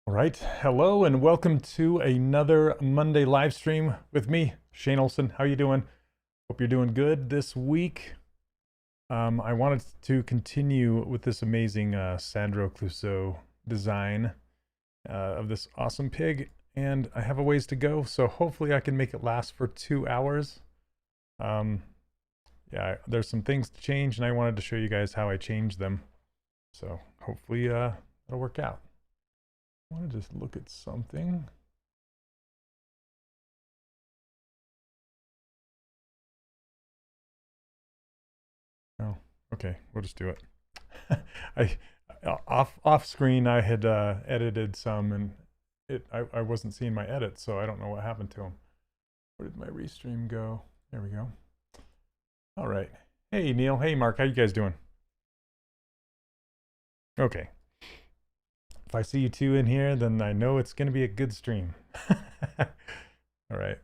All right, hello and welcome to another Monday live stream with me, Shane Olson. How you doing? Hope you're doing good this week. I wanted to continue with this amazing Sandro Clouseau design of this awesome pig, and I have a ways to go, so hopefully I can make it last for 2 hours. Yeah, there's some things to change, and I wanted to show you guys how I changed them. So hopefully it'll work out. I want to just look at something. Oh, okay, we'll just do it. Off screen I had edited some, and I wasn't seeing my edits, so I don't know what happened to them. Where did my restream go? There we go. All right. Hey Neil. Hey Mark. How you guys doing? Okay. If I see you two in here, then I know it's going to be a good stream. All right.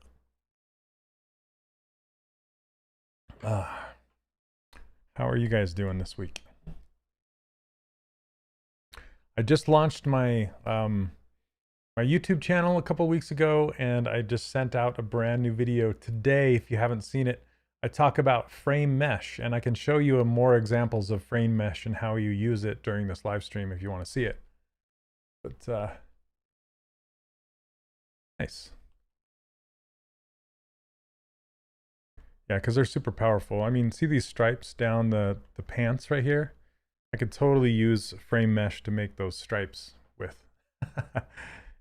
How are you guys doing this week? I just launched my my YouTube channel a couple weeks ago, and I just sent out a brand new video today. If you haven't seen it, I talk about frame mesh, and I can show you more examples of frame mesh and how you use it during this live stream if you want to see it. But nice. Yeah, because they're super powerful. I mean, see these stripes down the pants right here? I could totally use frame mesh to make those stripes with,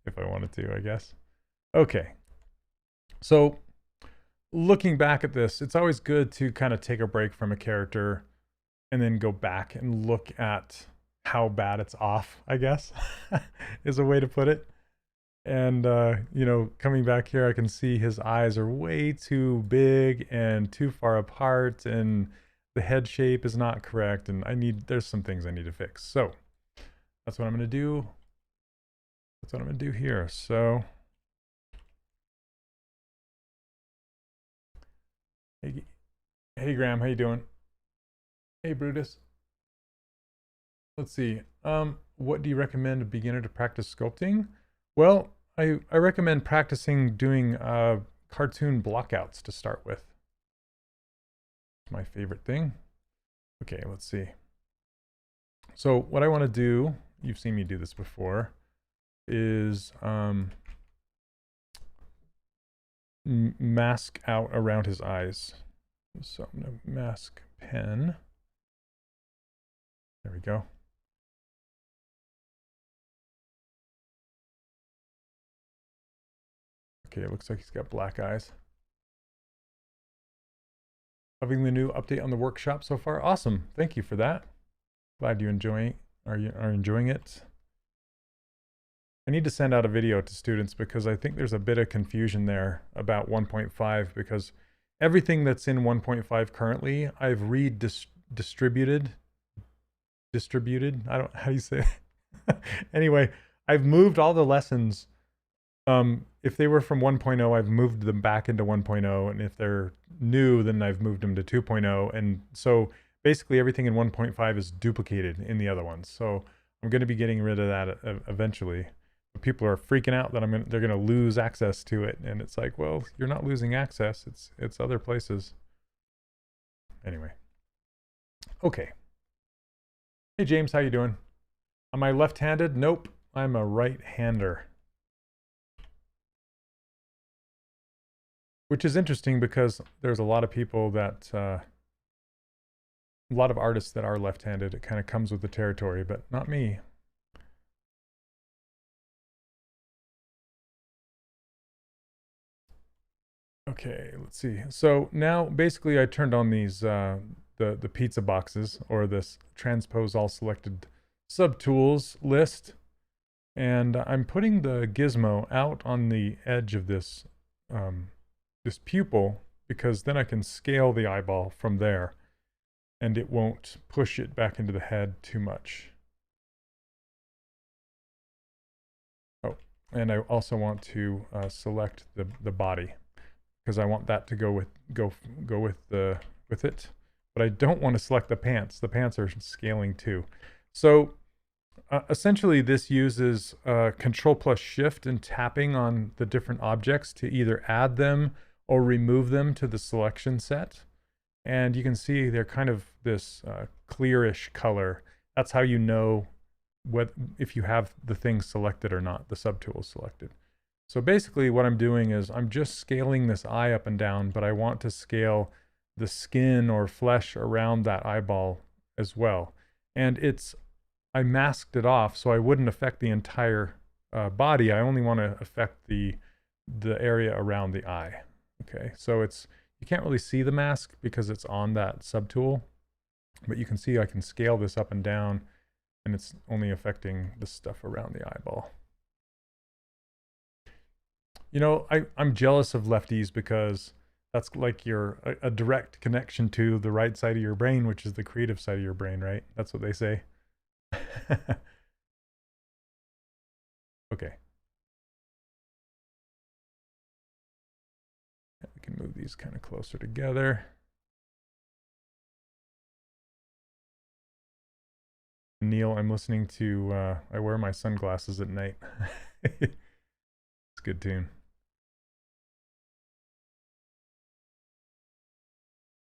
if I wanted to, I guess. Okay. So looking back at this, it's always good to kind of take a break from a character and then go back and look at how bad it's off, I guess, is a way to put it. And, you know, coming back here, I can see his eyes are way too big and too far apart, and the head shape is not correct, and there's some things I need to fix. So that's what I'm going to do. That's what I'm going to do here. So, hey Graham, how you doing? Hey Brutus. Let's see. What do you recommend a beginner to practice sculpting? Well, I recommend practicing doing cartoon blockouts to start with. It's my favorite thing. Okay, let's see. So what I want to do, you've seen me do this before, is mask out around his eyes. So I'm going to mask pen. There we go. Okay, it looks like he's got black eyes. Loving the new update on the workshop so far. Awesome. Thank you for that. Glad you are enjoying it. I need to send out a video to students because I think there's a bit of confusion there about 1.5, because everything that's in 1.5 currently, I've distributed. I don't, how do you say it? Anyway, I've moved all the lessons. If they were from 1.0, I've moved them back into 1.0, and if they're new, then I've moved them to 2.0, and so basically everything in 1.5 is duplicated in the other ones. So I'm going to be getting rid of that eventually. But people are freaking out that they're going to lose access to it, and it's like, well, you're not losing access. It's other places. Anyway. Okay. Hey James, how you doing? Am I left-handed? Nope, I'm a right-hander. Which is interesting because there's a lot of people that, a lot of artists that are left-handed. It kind of comes with the territory, but not me. Okay, let's see. So now basically I turned on these, the pizza boxes, or this transpose all selected subtools list. And I'm putting the gizmo out on the edge of this, this pupil, because then I can scale the eyeball from there and it won't push it back into the head too much. Oh, and I also want to select the body, because I want that to go with it, but I don't want to select the pants. The pants are scaling too. So Essentially, this uses Control plus Shift and tapping on the different objects to either add them or remove them to the selection set. And you can see they're kind of this clearish color. That's how you know if you have the thing selected or not, the subtool selected. So basically what I'm doing is I'm just scaling this eye up and down, but I want to scale the skin or flesh around that eyeball as well. And I masked it off so I wouldn't affect the entire body. I only want to affect the area around the eye. Okay, so you can't really see the mask because it's on that subtool, but you can see I can scale this up and down, and it's only affecting the stuff around the eyeball. You know, I'm jealous of lefties because that's like a direct connection to the right side of your brain, which is the creative side of your brain, right? That's what they say. Okay. We can move these kind of closer together. Neil, I'm listening to, I wear my sunglasses at night. It's a good tune.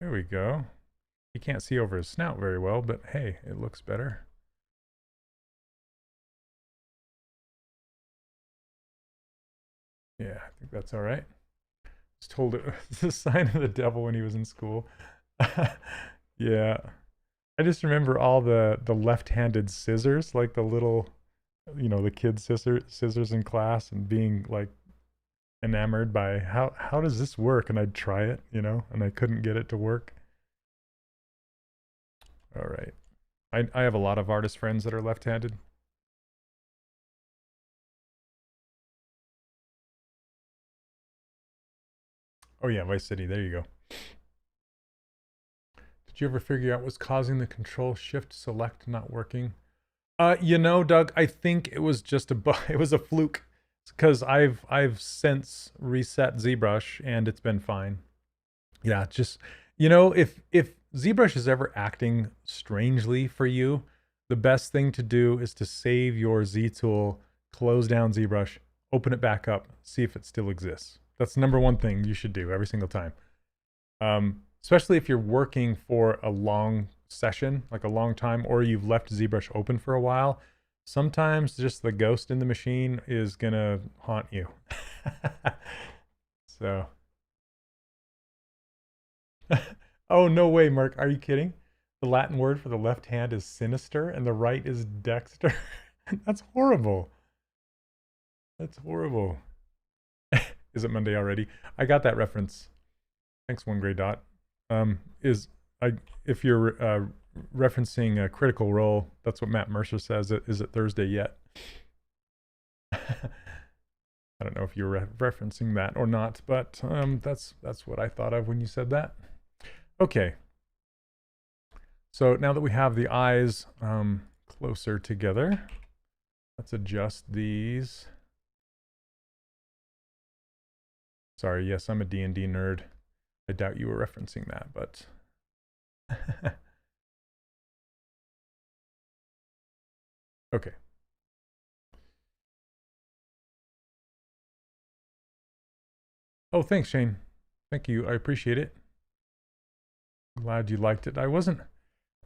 There we go. You can't see over his snout very well, but hey, it looks better. Yeah, I think that's all right. I was told it was the sign of the devil when he was in school. Yeah. I just remember all the left-handed scissors, like the little, you know, the kids' scissors in class, and being like enamored by how does this work? And I'd try it, you know, and I couldn't get it to work. All right. I have a lot of artist friends that are left-handed. Oh yeah, Vice City, there you go. Did you ever figure out what's causing the Control Shift Select not working? You know, Doug, I think it was just it was a fluke, because I've since reset ZBrush and it's been fine. Yeah, just, you know, if ZBrush is ever acting strangely for you, the best thing to do is to save your Z tool, close down ZBrush, open it back up, see if it still exists. That's the number one thing you should do every single time. Especially if you're working for a long session, like a long time, or you've left ZBrush open for a while. Sometimes just the ghost in the machine is gonna haunt you. So. Oh, no way, Mark. Are you kidding? The Latin word for the left hand is sinister and the right is dexter. That's horrible. That's horrible. Is it Monday already? I got that reference. Thanks, One Gray Dot. If you're referencing a Critical Role, that's what Matt Mercer says. Is it Thursday yet? I don't know if you were referencing that or not, but that's what I thought of when you said that. Okay. So now that we have the eyes closer together, let's adjust these. Sorry, yes, I'm a D&D nerd. I doubt you were referencing that, but okay. Oh, thanks, Shane. Thank you. I appreciate it. Glad you liked it. I wasn't,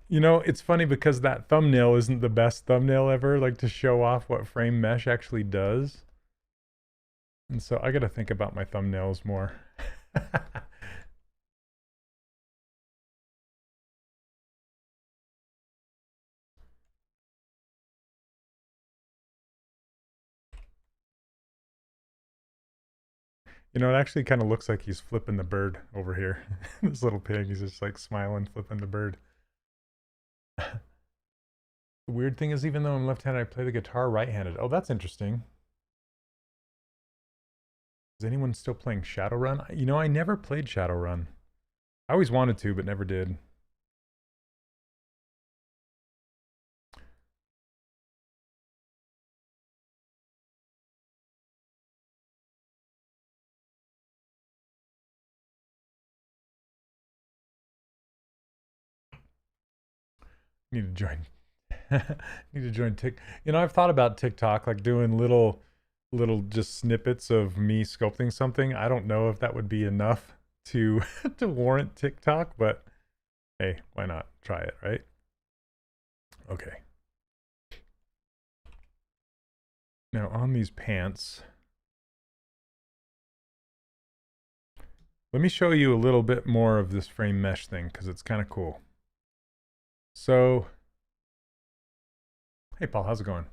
you know, it's funny because that thumbnail isn't the best thumbnail ever, like to show off what frame mesh actually does. And so I got to think about my thumbnails more. You know, it actually kind of looks like he's flipping the bird over here. This little pig, he's just like smiling, flipping the bird. The weird thing is, even though I'm left-handed, I play the guitar right-handed. Oh, that's interesting. Is anyone still playing Shadowrun? You know, I never played Shadowrun. I always wanted to, but never did. Need to join Need to join Tik. You know, I've thought about TikTok, like doing little just snippets of me sculpting something. I don't know if that would be enough to to warrant TikTok, but hey, why not try it, right? Okay. Now on these pants, let me show you a little bit more of this frame mesh thing because it's kind of cool. So, hey Paul, how's it going?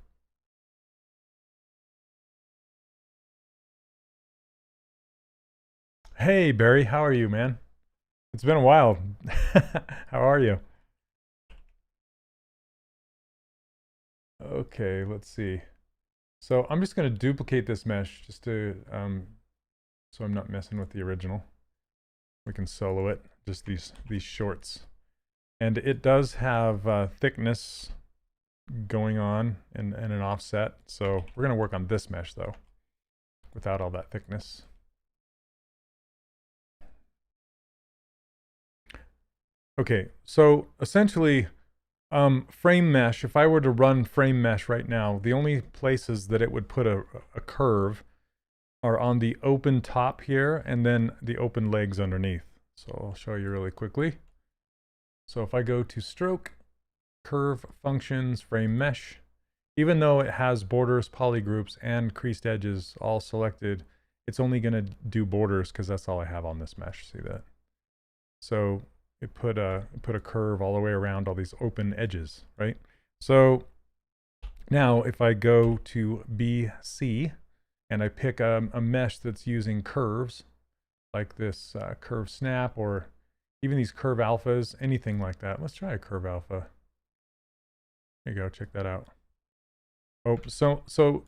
Hey Barry, how are you, man? It's been a while. How are you? Okay, let's see. So I'm just going to duplicate this mesh just to, so I'm not messing with the original. We can solo it, just these shorts. And it does have thickness going on and an offset. So we're going to work on this mesh though, without all that thickness. Okay, so essentially, frame mesh, if I were to run frame mesh right now, the only places that it would put a curve are on the open top here and then the open legs underneath. So I'll show you really quickly. So if I go to stroke, curve, functions, frame mesh, even though it has borders, polygroups, and creased edges all selected, it's only going to do borders because that's all I have on this mesh. See that? So it put a curve all the way around all these open edges, right? So now if I go to BC and I pick a mesh that's using curves, like this curve snap or even these curve alphas, anything like that. Let's try a curve alpha. There you go, check that out. Oh, so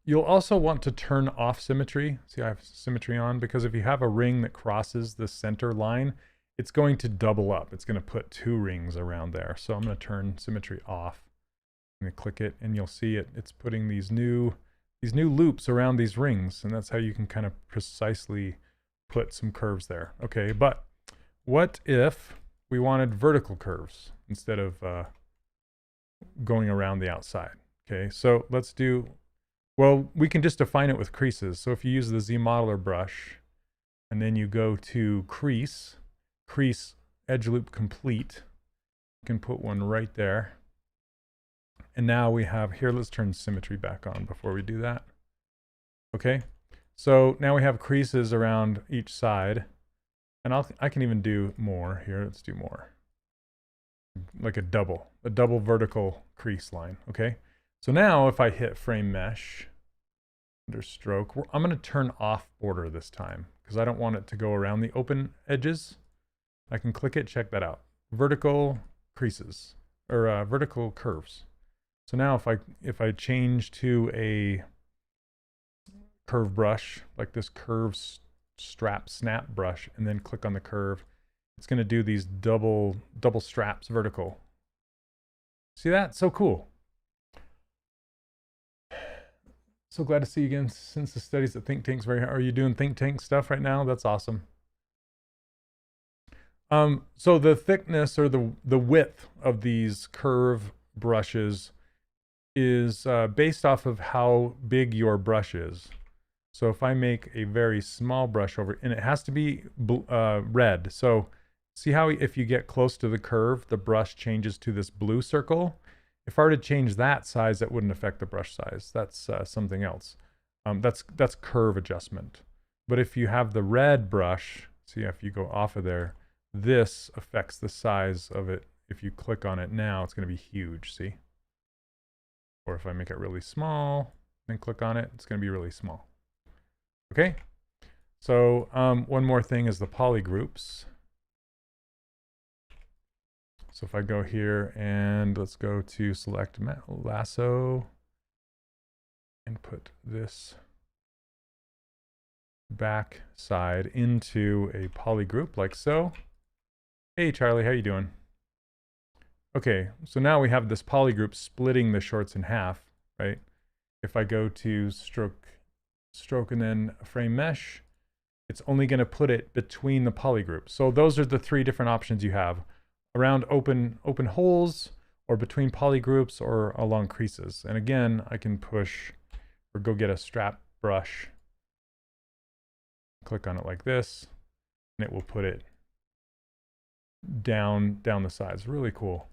you'll also want to turn off symmetry. See, I have symmetry on because if you have a ring that crosses the center line, it's going to double up. It's going to put two rings around there. So I'm going to turn symmetry off. I'm going to click it and you'll see it's putting these new loops around these rings. And that's how you can kind of precisely put some curves there. Okay, but what if we wanted vertical curves instead of going around the outside? Okay, so let's do, well, we can just define it with creases. So if you use the ZModeler brush and then you go to crease edge loop complete, you can put one right there. And now we have here, let's turn symmetry back on before we do that. Okay, so now we have creases around each side. And I can even do more here. Let's do more. Like a double vertical crease line. Okay. So now if I hit frame mesh under stroke, I'm going to turn off border this time because I don't want it to go around the open edges. I can click it, check that out. Vertical creases or vertical curves. So now if I change to a curve brush, like this curve strap snap brush, and then click on the curve, it's going to do these double straps vertical. See that? So cool. So glad to see you again since the studies at Think Tank's very hard. Are you doing Think Tank stuff right now? That's awesome. So the thickness or the width of these curve brushes is based off of how big your brush is. So if I make a very small brush over, and it has to be red. So see how if you get close to the curve, the brush changes to this blue circle. If I were to change that size, that wouldn't affect the brush size. That's something else. That's curve adjustment. But if you have the red brush, see if you go off of there, this affects the size of it. If you click on it now, it's going to be huge, see? Or if I make it really small, then click on it, it's going to be really small. Okay, so one more thing is the polygroups. So if I go here and let's go to select lasso and put this back side into a polygroup like so. Hey Charlie, how you doing? Okay, so now we have this polygroup splitting the shorts in half, right? If I go to stroke and then frame mesh, it's only going to put it between the polygroups. So those are the three different options you have: around open holes, or between polygroups or along creases. And again, I can push or go get a strap brush, click on it like this, and it will put it down the sides. Really cool.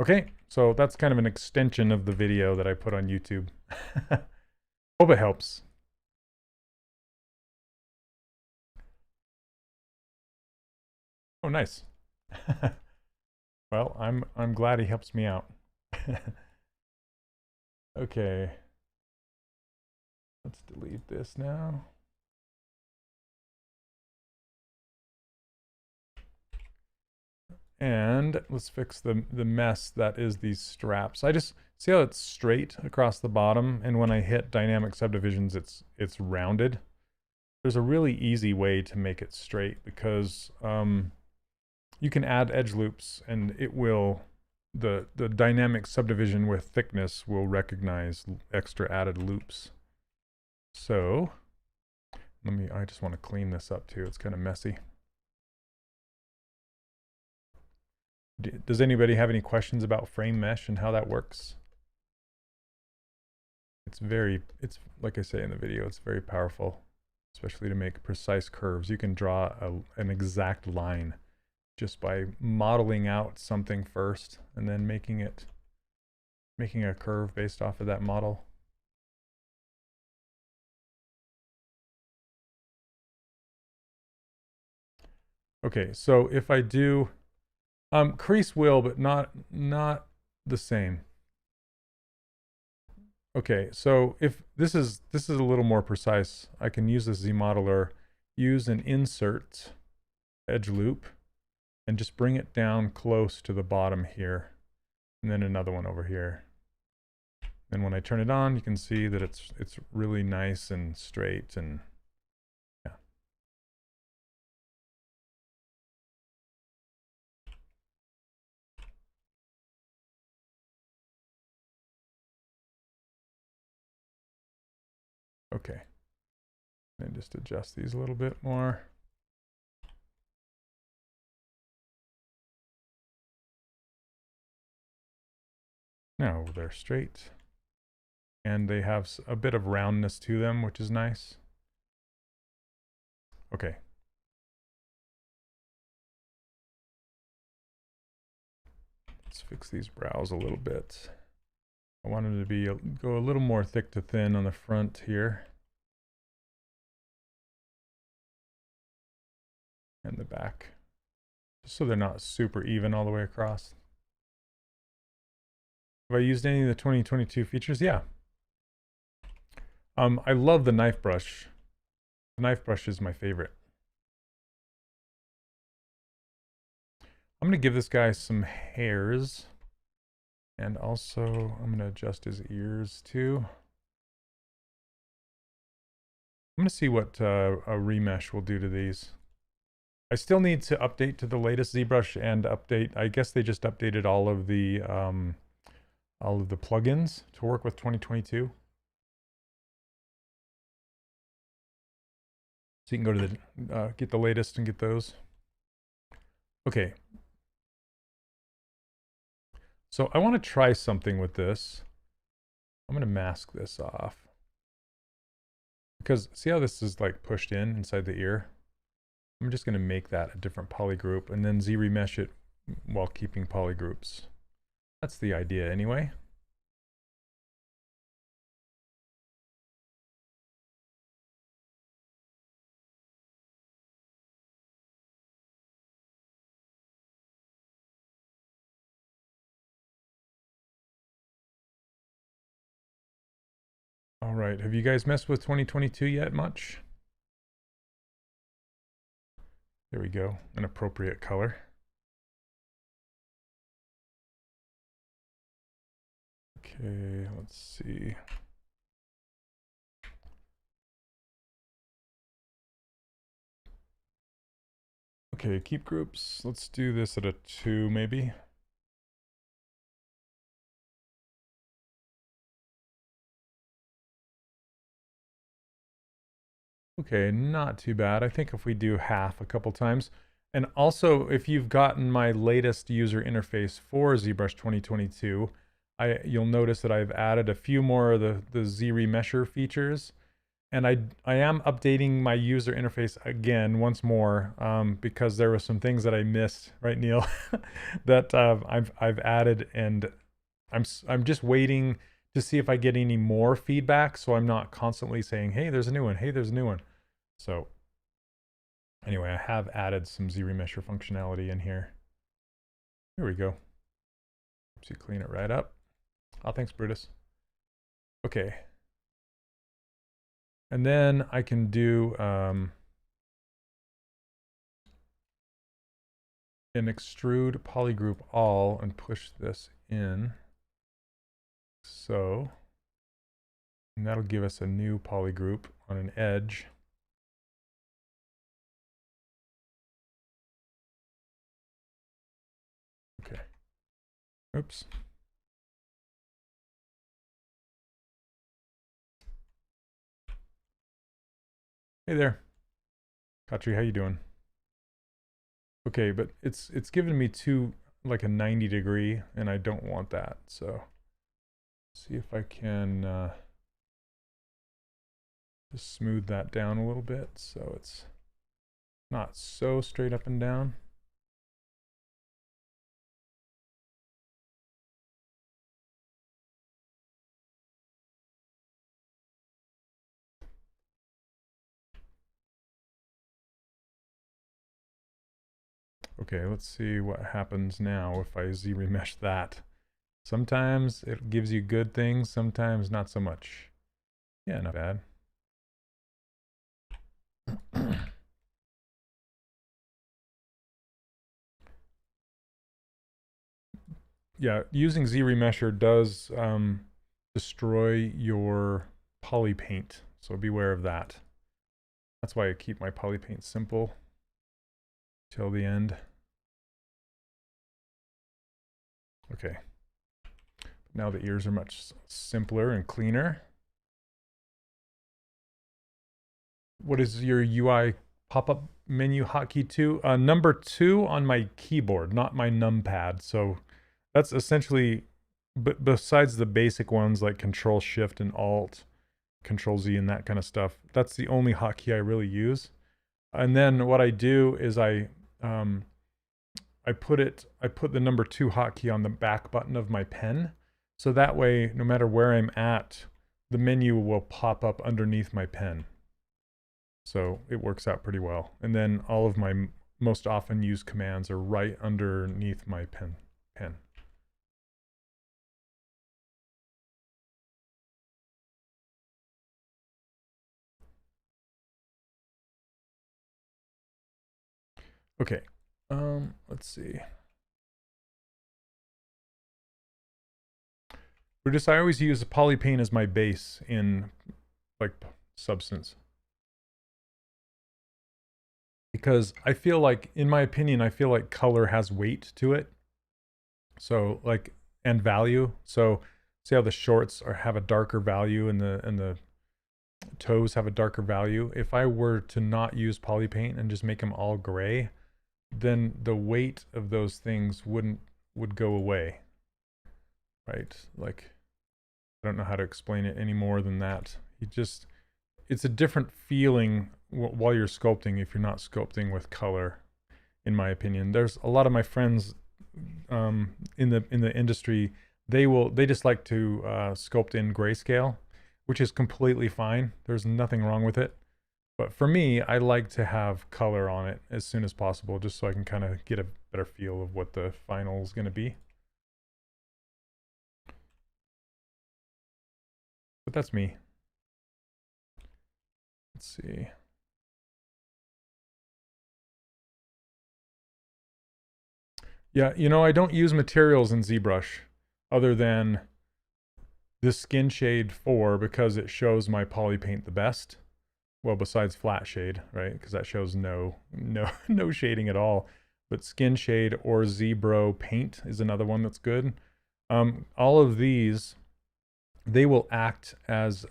Okay, so that's kind of an extension of the video that I put on YouTube. Hope it helps. Oh, nice. Well, I'm glad he helps me out. Okay. Let's delete this now. And let's fix the mess that is these straps. I just see how it's straight across the bottom, and when I hit dynamic subdivisions, it's rounded. There's a really easy way to make it straight because you can add edge loops, and it will the dynamic subdivision with thickness will recognize extra added loops. So I just want to clean this up too. It's kind of messy. Does anybody have any questions about frame mesh and how that works? It's like I say in the video, it's very powerful, especially to make precise curves. You can draw an exact line just by modeling out something first and then making a curve based off of that model. Okay, so if I do crease will, but not the same. Okay, so if this is a little more precise, I can use the Z modeler, use an insert edge loop, and just bring it down close to the bottom here, and then another one over here. And when I turn it on, you can see that it's really nice and straight, and yeah. Okay, and just adjust these a little bit more. Now they're straight, and they have a bit of roundness to them, which is nice. Okay. Let's fix these brows a little bit. I want them to go a little more thick to thin on the front here. And the back. Just so they're not super even all the way across. Have I used any of the 2022 features? Yeah. I love the knife brush. The knife brush is my favorite. I'm going to give this guy some hairs. And also, I'm going to adjust his ears too. I'm going to see what a remesh will do to these. I still need to update to the latest ZBrush and update. I guess they just updated all of the plugins to work with 2022. So you can go to the get the latest and get those. Okay. So I want to try something with this. I'm going to mask this off. Because see how this is like pushed in inside the ear? I'm just going to make that a different polygroup and then ZRemesh it while keeping polygroups. That's the idea anyway. All right, have you guys messed with 2022 yet much? There we go, an appropriate color. Okay, let's see. Okay, keep groups. Let's do this at a 2 maybe. Okay, not too bad. I think if we do half a couple times, And also, if you've gotten my latest user interface for ZBrush 2022, you'll notice that I've added a few more of the ZRemesher features. And I am updating my user interface again once more because there were some things that I missed, right, Neil? that I've added, and I'm just waiting to see if I get any more feedback, so I'm not constantly saying, "Hey, there's a new one. Hey, there's a new one." So anyway, I have added some ZRemesher functionality in here. Here we go. So you clean it right up. Oh, thanks, Brutus. Okay. And then I can do an extrude polygroup all and push this in. So, and that'll give us a new polygroup on an edge. Okay. Oops. Hey there. Katri, how you doing? Okay, but it's given me like a 90 degree, and I don't want that. So see if I can just smooth that down a little bit so it's not so straight up and down. Okay, let's see what happens now if I ZRemesh that. Sometimes it gives you good things, sometimes not so much. Yeah, not bad. Yeah, using ZRemesher does destroy your poly paint, so beware of that. That's why I keep my poly paint simple till the end. Okay. Now the ears are much simpler and cleaner. What is your UI pop-up menu hotkey 2? Number 2 on my keyboard, not my numpad. So that's essentially, besides the basic ones like Control Shift and Alt, Control Z and that kind of stuff, that's the only hotkey I really use. And then what I do is I put the number 2 hotkey on the back button of my pen. So that way, no matter where I'm at, the menu will pop up underneath my pen. So it works out pretty well. And then all of my most often used commands are right underneath my pen. Okay, let's see. I always use polypaint as my base in like Substance. Because I feel like, in my opinion, I feel like color has weight to it. So like, and value. So see how the shorts have a darker value and the toes have a darker value. If I were to not use polypaint and just make them all gray, then the weight of those things would go away. Right? Like, I don't know how to explain it any more than that. It's a different feeling while you're sculpting if you're not sculpting with color, in my opinion. There's a lot of my friends in the industry, they just like to sculpt in grayscale, which is completely fine. There's nothing wrong with it. But for me, I like to have color on it as soon as possible, just so I can kind of get a better feel of what the final is going to be. But that's me. Let's see. Yeah, you know, I don't use materials in ZBrush other than this skin shade 4 because it shows my poly paint the best. Well, besides flat shade, right? Because that shows no shading at all. But skin shade or ZBro paint is another one that's good. All of these, they will act as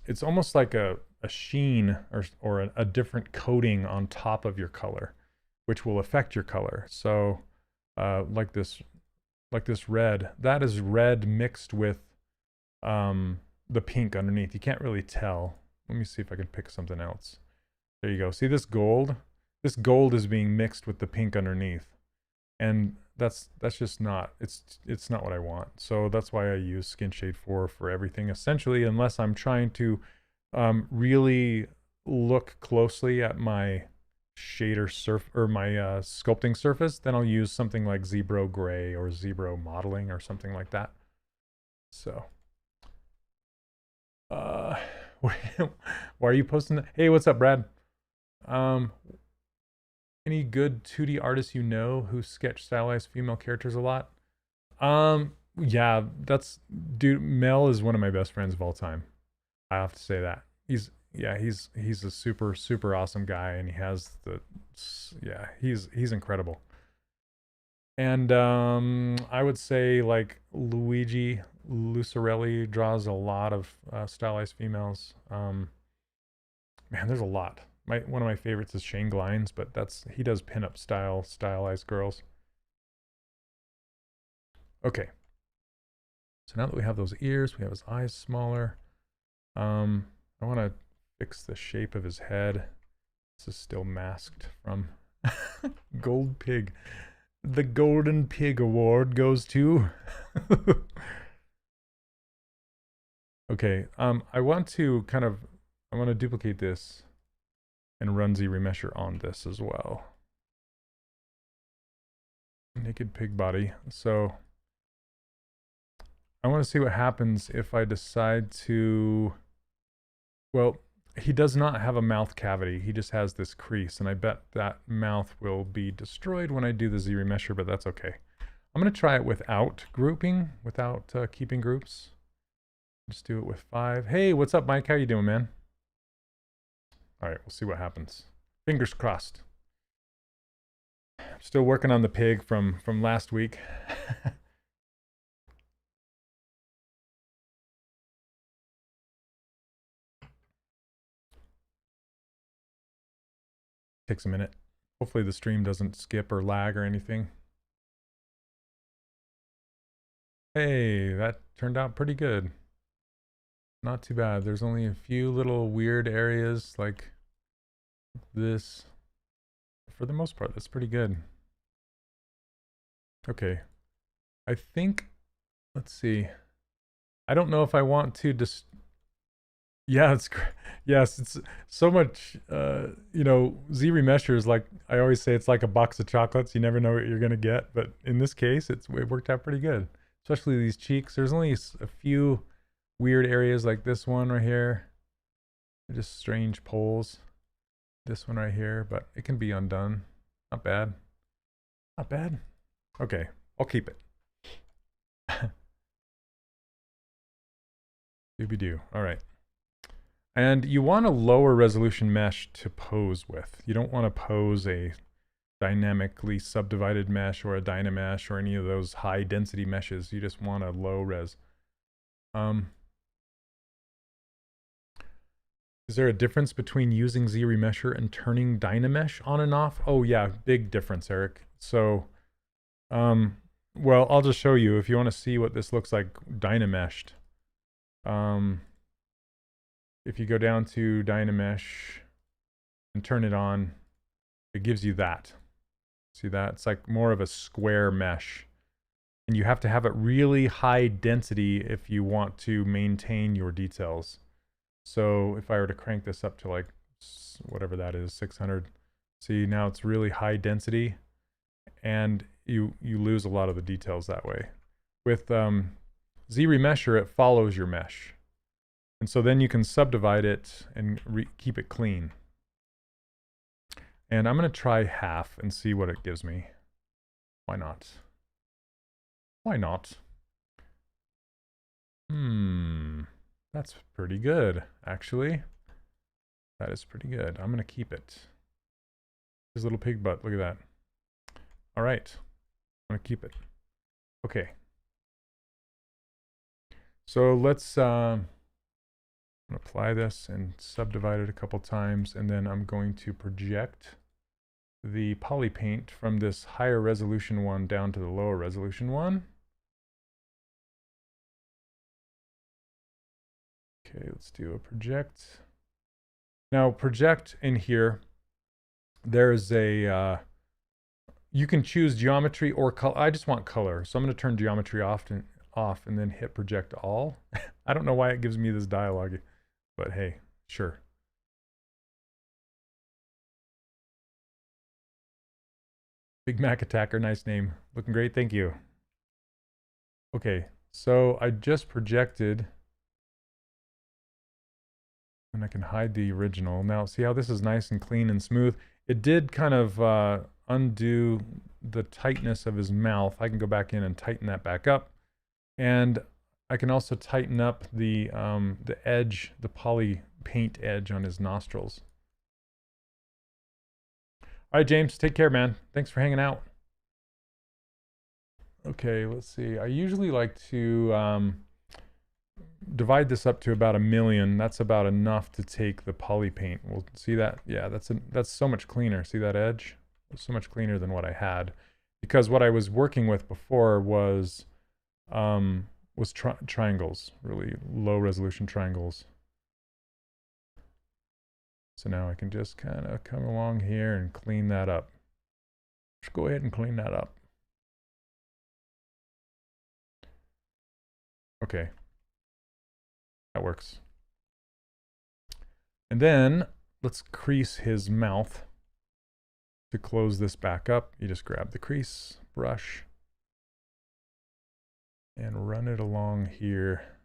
it's almost like a sheen or a different coating on top of your color. which will affect your color. So like this red, that is red mixed with the pink underneath. You can't really tell. Let me see if I can pick something else. There you go. See this gold? This gold is being mixed with the pink underneath. And that's just not, it's not what I want. So that's why I use Skin Shade 4 for everything, essentially, unless I'm trying to really look closely at my shader my sculpting surface, then I'll use something like ZBrush Gray or ZBrush Modeling or something like that. So why are you posting that? Hey, what's up, Brad? Any good 2D artists you know who sketch stylized female characters a lot? Yeah, dude, Mel is one of my best friends of all time. I have to say that. He's a super awesome guy, and he has he's incredible. And I would say like Luigi Lucarelli draws a lot of stylized females. Man, there's a lot. One of my favorites is Shane Glines, but he does pinup style stylized girls. Okay. So now that we have those ears, we have his eyes smaller. I want to fix the shape of his head. This is still masked from Gold Pig. The Golden Pig Award goes to... Okay, I want to duplicate this and run ZRemesher on this as well. Naked pig body. So I want to see what happens if I decide to... Well, he does not have a mouth cavity. He just has this crease, and I bet that mouth will be destroyed when I do the ZRemesher, but that's okay. I'm going to try it without grouping, without keeping groups. Just do it with 5. Hey, what's up, Mike? How you doing, man? All right, we'll see what happens. Fingers crossed. I'm still working on the pig from last week. Takes a minute. Hopefully the stream doesn't skip or lag or anything. Hey, that turned out pretty good. Not too bad. There's only a few little weird areas like this. For the most part, that's pretty good. Okay. I think, let's see. I don't know if I want to just... Yeah, yes, it's so much, you know, ZRemesher is like, I always say it's like a box of chocolates. You never know what you're going to get. But in this case, it worked out pretty good. Especially these cheeks. There's only a few weird areas like this one right here. They're just strange poles. This one right here, but it can be undone. Not bad. Not bad. Okay, I'll keep it. Doobie-doo. All right. And you want a lower resolution mesh to pose with. You don't want to pose a dynamically subdivided mesh or a Dynamesh or any of those high density meshes. You just want a low res. Is there a difference between using ZRemesher and turning Dynamesh on and off? Oh yeah, big difference, Eric. So, well, I'll just show you if you want to see what this looks like Dynameshed. If you go down to Dynamesh and turn it on, it gives you that. See that? It's like more of a square mesh. And you have to have it really high density if you want to maintain your details. So if I were to crank this up to like, whatever that is, 600, see now it's really high density and you lose a lot of the details that way. With ZRemesher, it follows your mesh. And so then you can subdivide it and keep it clean. And I'm going to try half and see what it gives me. Why not? Why not? That's pretty good, actually. That is pretty good. I'm going to keep it. His little pig butt, look at that. All right, I'm going to keep it. Okay. So let's apply this and subdivide it a couple times, and then I'm going to project the poly paint from this higher resolution one down to the lower resolution one. Okay, let's do a project. Now project in here, there's a, you can choose geometry or color. I just want color. So I'm going to turn geometry off and then hit project all. I don't know why it gives me this dialogue, but hey, sure. Big Mac Attacker, nice name. Looking great, thank you. Okay, so I just projected, and I can hide the original. Now, see how this is nice and clean and smooth? It did kind of undo the tightness of his mouth. I can go back in and tighten that back up. And I can also tighten up the edge, the poly paint edge on his nostrils. All right, James, take care, man. Thanks for hanging out. Okay, let's see. I usually like to divide this up to about 1,000,000. That's about enough to take the poly paint. We'll see that. Yeah, that's so much cleaner. See that edge? It's so much cleaner than what I had, because what I was working with before was triangles, really low resolution triangles. So now I can just kind of come along here and clean that up. Just go ahead and clean that up. Okay. That works. And then let's crease his mouth. To close this back up, you just grab the crease brush and run it along here.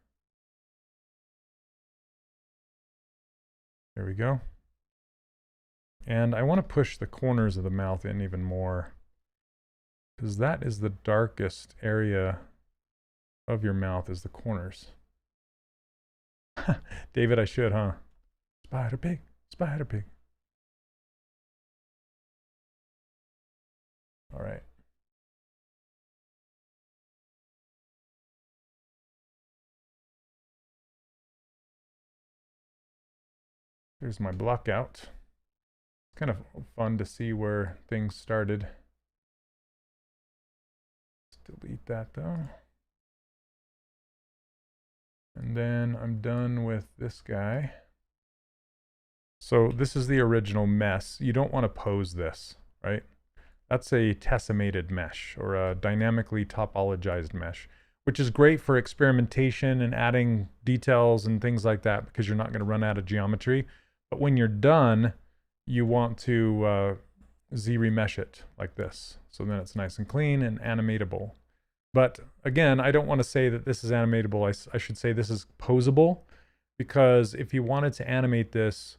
There we go. And I want to push the corners of the mouth in even more, because that is the darkest area of your mouth, is the corners. David, I should, huh? Spider pig, spider pig. All right. Here's my block out. It's kind of fun to see where things started. Let's delete that though. And then I'm done with this guy. So this is the original mess. You don't want to pose this, right? That's a tessemated mesh, or a dynamically topologized mesh, which is great for experimentation and adding details and things like that, because you're not going to run out of geometry. But when you're done, you want to ZRemesh it like this. So then it's nice and clean and animatable. But again, I don't want to say that this is animatable. I should say this is posable, because if you wanted to animate this,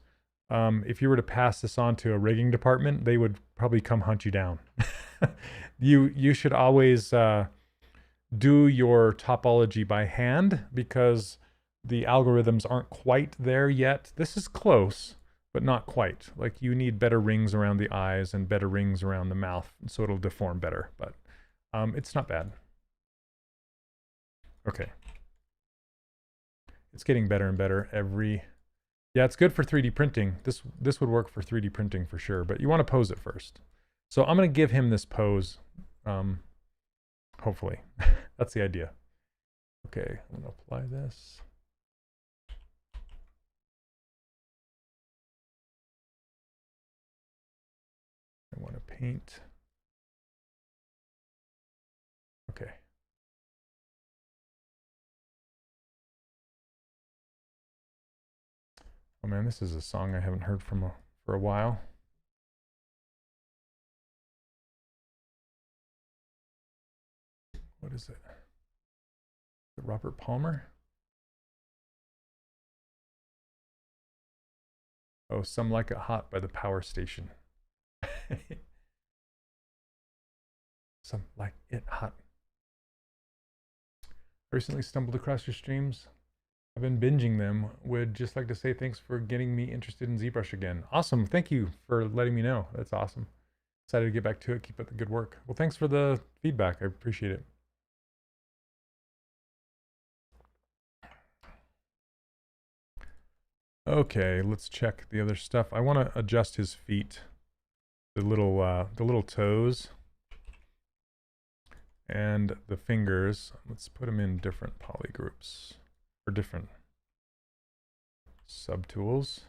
if you were to pass this on to a rigging department, they would probably come hunt you down. You should always do your topology by hand, because the algorithms aren't quite there yet. This is close, but not quite. Like, you need better rings around the eyes and better rings around the mouth, so it'll deform better, but it's not bad. Okay. It's getting better and better every... Yeah, it's good for 3D printing. This would work for 3D printing for sure, but you want to pose it first. So I'm going to give him this pose, hopefully. That's the idea. Okay, I'm going to apply this. I want to paint. Okay. Oh man, this is a song I haven't heard from for a while. What is it? Is it Robert Palmer? Oh, Some Like It Hot by the Power Station. Some Like It Hot. I recently stumbled across your streams. I've been binging them. Would just like to say thanks for getting me interested in ZBrush again. Awesome. Thank you for letting me know. That's awesome. Excited to get back to it. Keep up the good work. Well, thanks for the feedback. I appreciate it. Okay, let's check the other stuff. I want to adjust his feet. the little toes and the fingers. Let's put them in different poly groups or different subtools.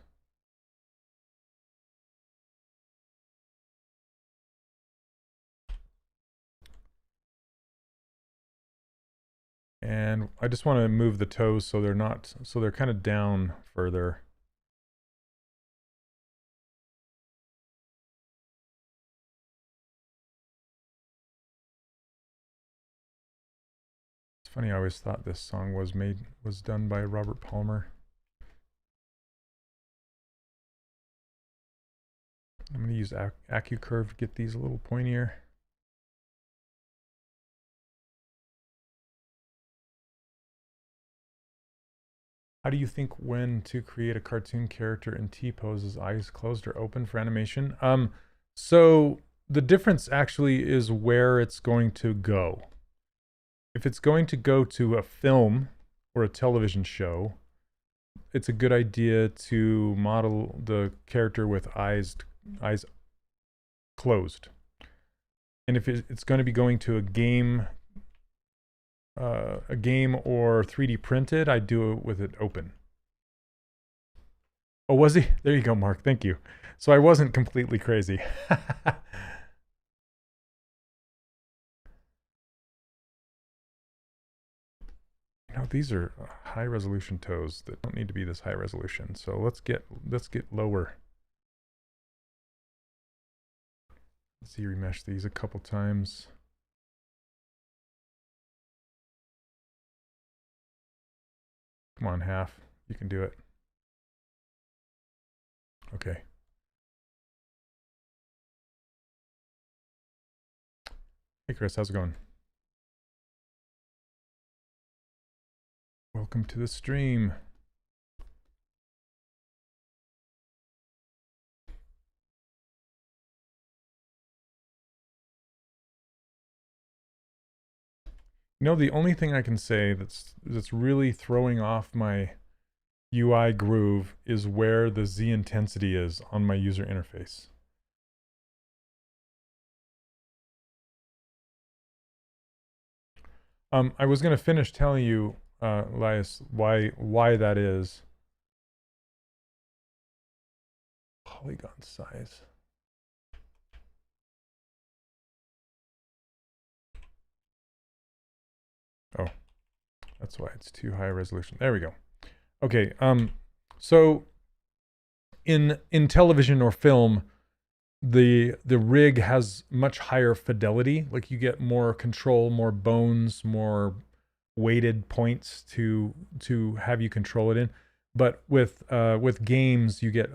And I just want to move the toes so they're kind of down further. It's funny, I always thought this song was done by Robert Palmer. I'm going to use AccuCurve to get these a little pointier. How do you think when to create a cartoon character in T-pose? Is eyes closed or open for animation? So the difference actually is where it's going to go. If it's going to go to a film or a television show, it's a good idea to model the character with eyes closed. And if it's going to be going to a game or 3D printed, I do it with it open. Oh, was he? There you go, Mark. Thank you. So I wasn't completely crazy. You know, these are high resolution toes that don't need to be this high resolution. So let's get lower. ZRemesh these a couple times. Come on, half. You can do it. Okay. Hey, Chris, how's it going? Welcome to the stream. You know, the only thing I can say that's really throwing off my UI groove is where the Z intensity is on my user interface. I was going to finish telling you, Elias, why that is. Polygon size. Oh, that's why it's too high resolution. There we go. Okay, so in television or film, the rig has much higher fidelity. Like you get more control, more bones, more weighted points to have you control it in. But with games, you get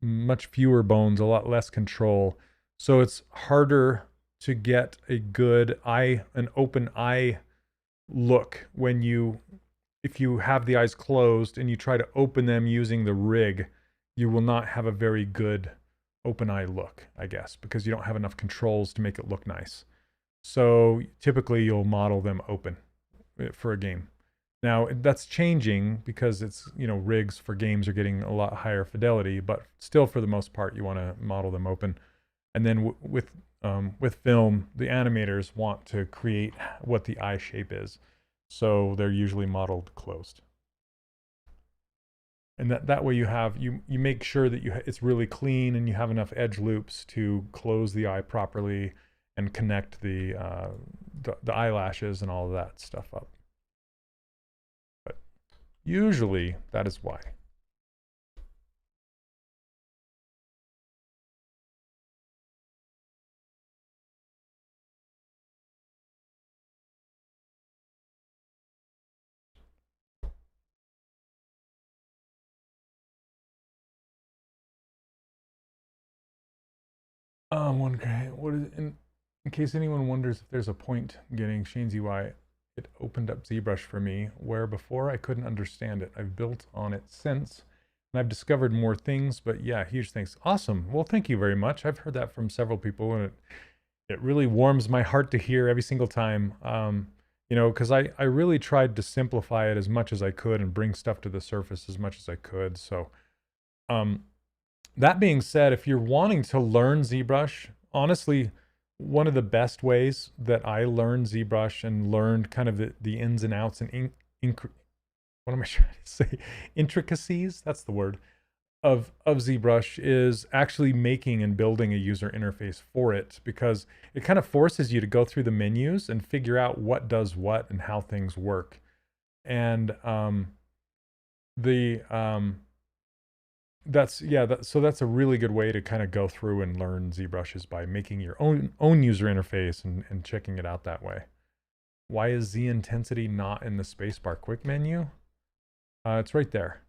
much fewer bones, a lot less control. So it's harder to get a good an open eye look if you have the eyes closed and you try to open them using the rig, you will not have a very good open eye look, I guess, because you don't have enough controls to make it look nice. So typically you'll model them open for a game. Now that's changing because it's, you know, rigs for games are getting a lot higher fidelity, but still for the most part you want to model them open. And then with film, the animators want to create what the eye shape is. So they're usually modeled closed. And that way you make sure that it's really clean and you have enough edge loops to close the eye properly and connect the eyelashes and all of that stuff up. But usually that is why. In case anyone wonders if there's a point getting Shane's UI, it opened up ZBrush for me, where before I couldn't understand it. I've built on it since, and I've discovered more things, but yeah, huge thanks. Awesome. Well, thank you very much. I've heard that from several people, and it really warms my heart to hear every single time. You know, because I really tried to simplify it as much as I could and bring stuff to the surface as much as I could. So, That being said, if you're wanting to learn ZBrush, honestly, one of the best ways that I learned ZBrush and learned kind of the ins and outs and what am I trying to say? Intricacies, that's the word, of ZBrush is actually making and building a user interface for it, because it kind of forces you to go through the menus and figure out what does what and how things work. And so that's a really good way to kind of go through and learn ZBrush, is by making your own user interface and checking it out that way. Why is Z intensity not in the spacebar quick menu? It's right there.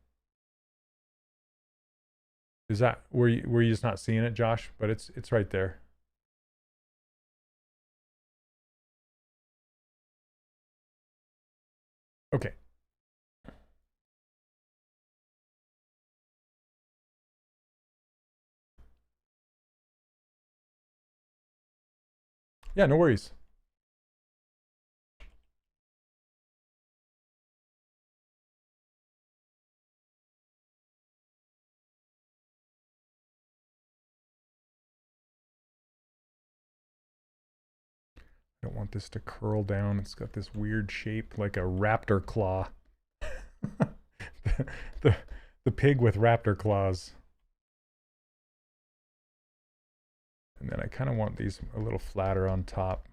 Is that were you just not seeing it, Josh? But it's right there. Okay. Yeah, no worries. I don't want this to curl down. It's got this weird shape like a raptor claw. the pig with raptor claws. And then I kind of want these a little flatter on top.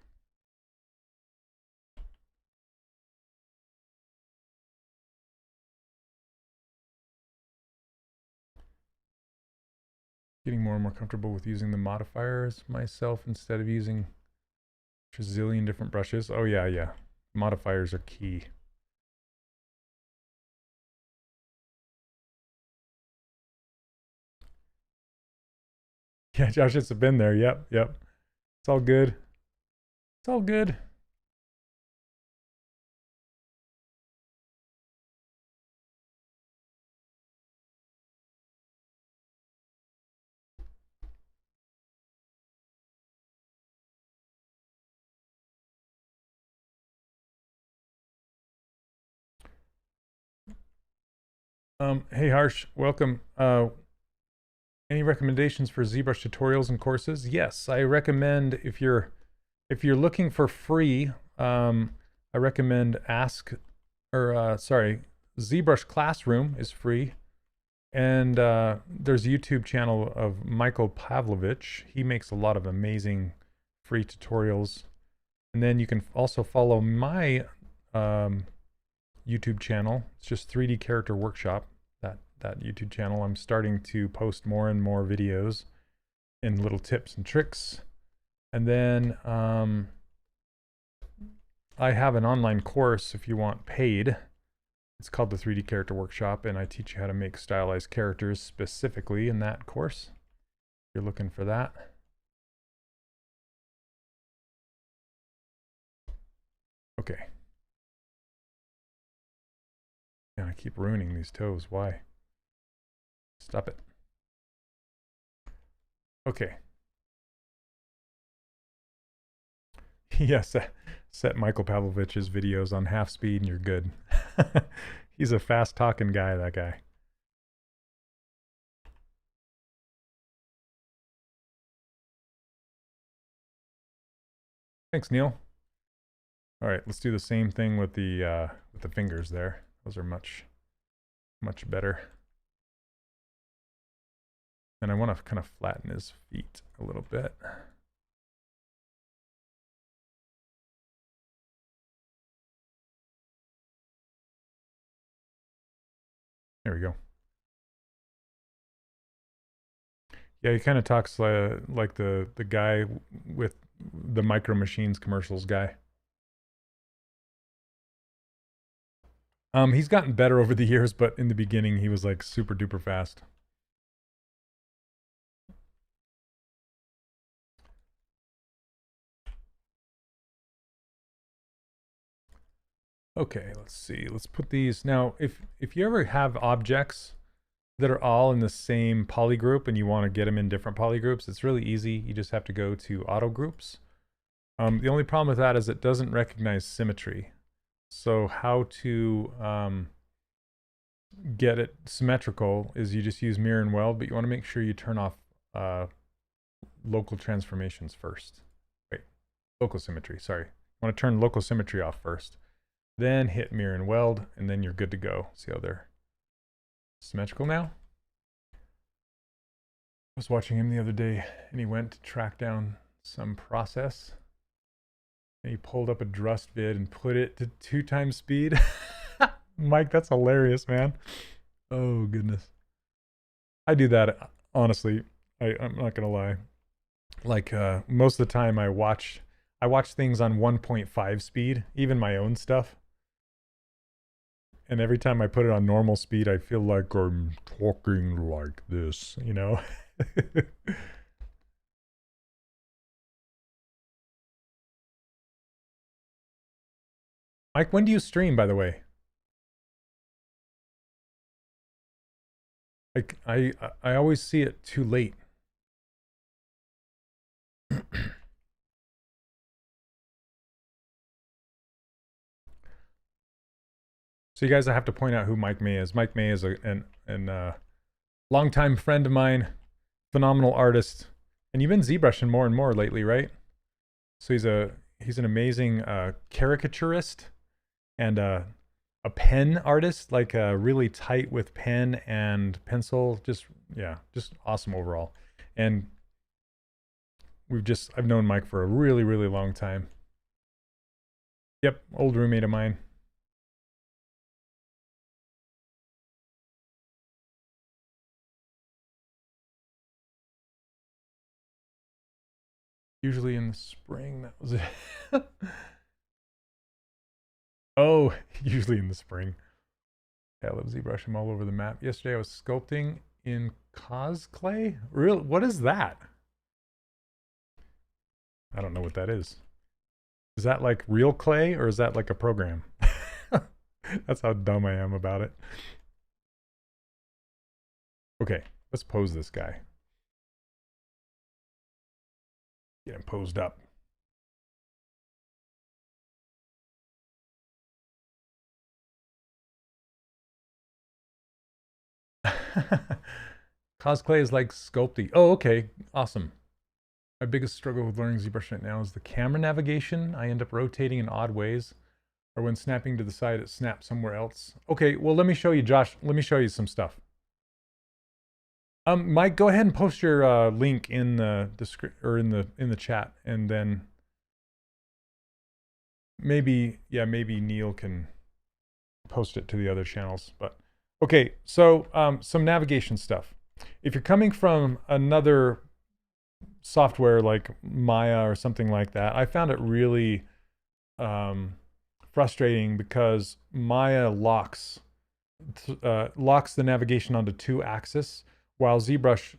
Getting more and more comfortable with using the modifiers myself instead of using a zillion different brushes. Oh yeah. Modifiers are key. Yeah, Josh, it's been there. Yep. It's all good. It's all good. Hey Harsh, welcome. Any recommendations for ZBrush tutorials and courses? Yes, I recommend, if you're looking for free, I recommend ZBrush Classroom is free. And there's a YouTube channel of Michael Pavlovich. He makes a lot of amazing free tutorials. And then you can also follow my YouTube channel. It's just 3D Character Workshop. That YouTube channel. I'm starting to post more and more videos and little tips and tricks. And then I have an online course if you want paid. It's called the 3D Character Workshop, and I teach you how to make stylized characters specifically in that course. If you're looking for that. Okay. And I keep ruining these toes. Why? Stop it. Okay. Yes, set Michael Pavlovich's videos on half speed and you're good. He's a fast talking guy, that guy. Thanks, Neil. All right, let's do the same thing with the fingers there. Those are much better. And I want to kind of flatten his feet a little bit. There we go. Yeah, he kind of talks like the guy with the Micro Machines commercials guy. He's gotten better over the years, but in the beginning he was like super duper fast. Okay, let's see. Let's put these now. If you ever have objects that are all in the same poly group and you want to get them in different poly groups, it's really easy. You just have to go to auto groups. The only problem with that is it doesn't recognize symmetry. So how to get it symmetrical is you just use mirror and weld, but you want to make sure you turn off local transformations first. Wait, local symmetry, sorry. You want to turn local symmetry off first. Then hit mirror and weld, and then you're good to go. See how they're symmetrical now? I was watching him the other day, and he went to track down some process. And he pulled up a Drust vid and put it to 2x speed. Mike, that's hilarious, man. Oh, goodness. I do that, honestly. I'm not going to lie. Like, most of the time I watch things on 1.5 speed, even my own stuff. And every time I put it on normal speed, I feel like I'm talking like this, you know? Mike, when do you stream, by the way? Like, I always see it too late. So you guys, I have to point out who Mike May is. Mike May is a longtime friend of mine, phenomenal artist, and you've been ZBrushing more and more lately, right? So he's an amazing caricaturist and a pen artist, like really tight with pen and pencil. Just awesome overall. And I've known Mike for a really, really long time. Yep, old roommate of mine. Usually in the spring, that was it. Oh, usually in the spring. Yeah, I love ZBrush. I'm all over the map. Yesterday I was sculpting in cosplay. What is that? I don't know what that is. Is that like real clay or is that like a program? That's how dumb I am about it. Okay, let's pose this guy. Get him posed up. Cosplay is like sculpting. Oh, okay. Awesome. My biggest struggle with learning ZBrush right now is the camera navigation. I end up rotating in odd ways, or when snapping to the side, it snaps somewhere else. Okay, well, let me show you, Josh. Let me show you some stuff. Mike, go ahead and post your link in the in the chat, and then maybe Neil can post it to the other channels. But okay, so some navigation stuff. If you're coming from another software like Maya or something like that, I found it really frustrating because Maya locks the navigation onto 2 axes, while ZBrush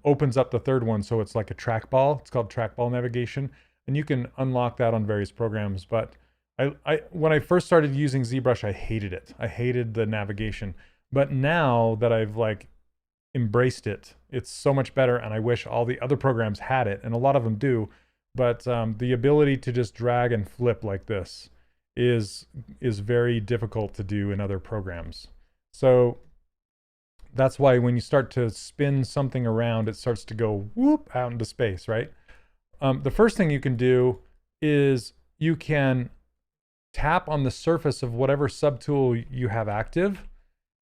opens up the third one, so it's like a trackball. It's called trackball navigation, and you can unlock that on various programs. But when I first started using ZBrush, I hated it. I hated the navigation. But now that I've like embraced it, it's so much better, and I wish all the other programs had it, and a lot of them do. But the ability to just drag and flip like this is very difficult to do in other programs. So that's why when you start to spin something around, it starts to go whoop out into space, right? The first thing you can do is you can tap on the surface of whatever subtool you have active,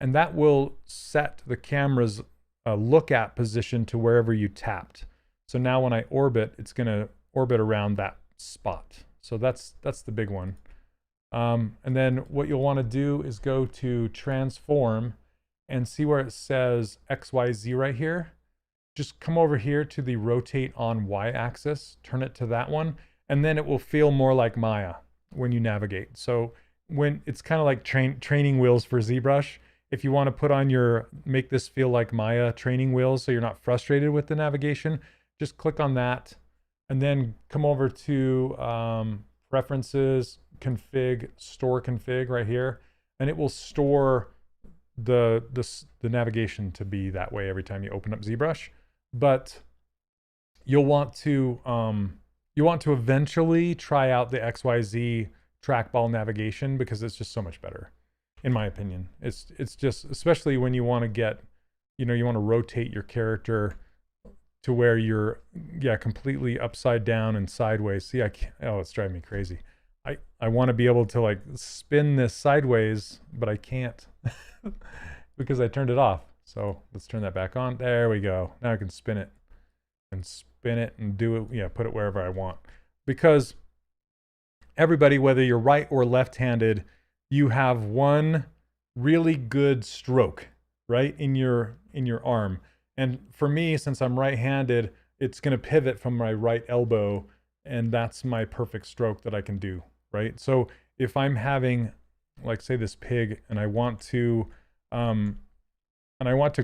and that will set the camera's look at position to wherever you tapped. So now when I orbit, it's going to orbit around that spot. So that's the big one. And then what you'll want to do is go to transform and see where it says XYZ right here. Just come over here to the rotate on Y axis, turn it to that one, and then it will feel more like Maya when you navigate. So when it's kind of like training wheels for ZBrush, if you want to put on make this feel like Maya training wheels so you're not frustrated with the navigation, just click on that and then come over to preferences, config, store config right here, and it will store the navigation to be that way every time you open up ZBrush. But you'll want to eventually try out the XYZ trackball navigation because it's just so much better. in my opinion. It's just, especially when you want to get, you know, you want to rotate your character to where you're, yeah, completely upside down and sideways. See, I can't, oh, it's driving me crazy. I want to be able to like spin this sideways, but I can't because I turned it off. So let's turn that back on. There we go. Now I can spin it and do it. Yeah, put it wherever I want. Because everybody, whether you're right or left-handed, you have one really good stroke, right, in your arm. And for me, since I'm right-handed, it's going to pivot from my right elbow, and that's my perfect stroke that I can do, right? So if I'm having, like, say this pig, and I want to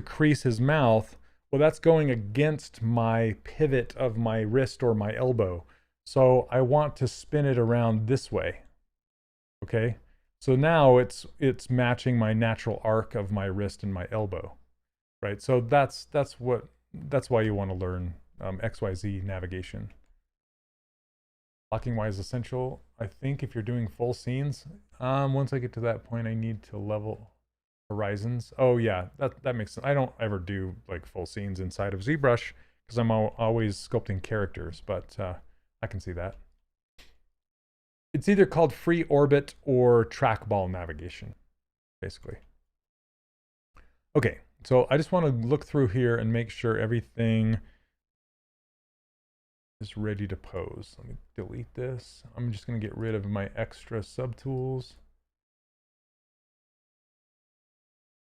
crease his mouth, well, that's going against my pivot of my wrist or my elbow. So I want to spin it around this way, okay? So now it's matching my natural arc of my wrist and my elbow, right? So that's why you want to learn XYZ navigation. Locking Y is essential. I think if you're doing full scenes, once I get to that point, I need to level horizons. Oh yeah, that makes sense. I don't ever do like full scenes inside of ZBrush because I'm always sculpting characters, but I can see that. It's either called free orbit or trackball navigation, basically. Okay, so I just want to look through here and make sure everything is ready to pose. Let me delete this. I'm just going to get rid of my extra subtools.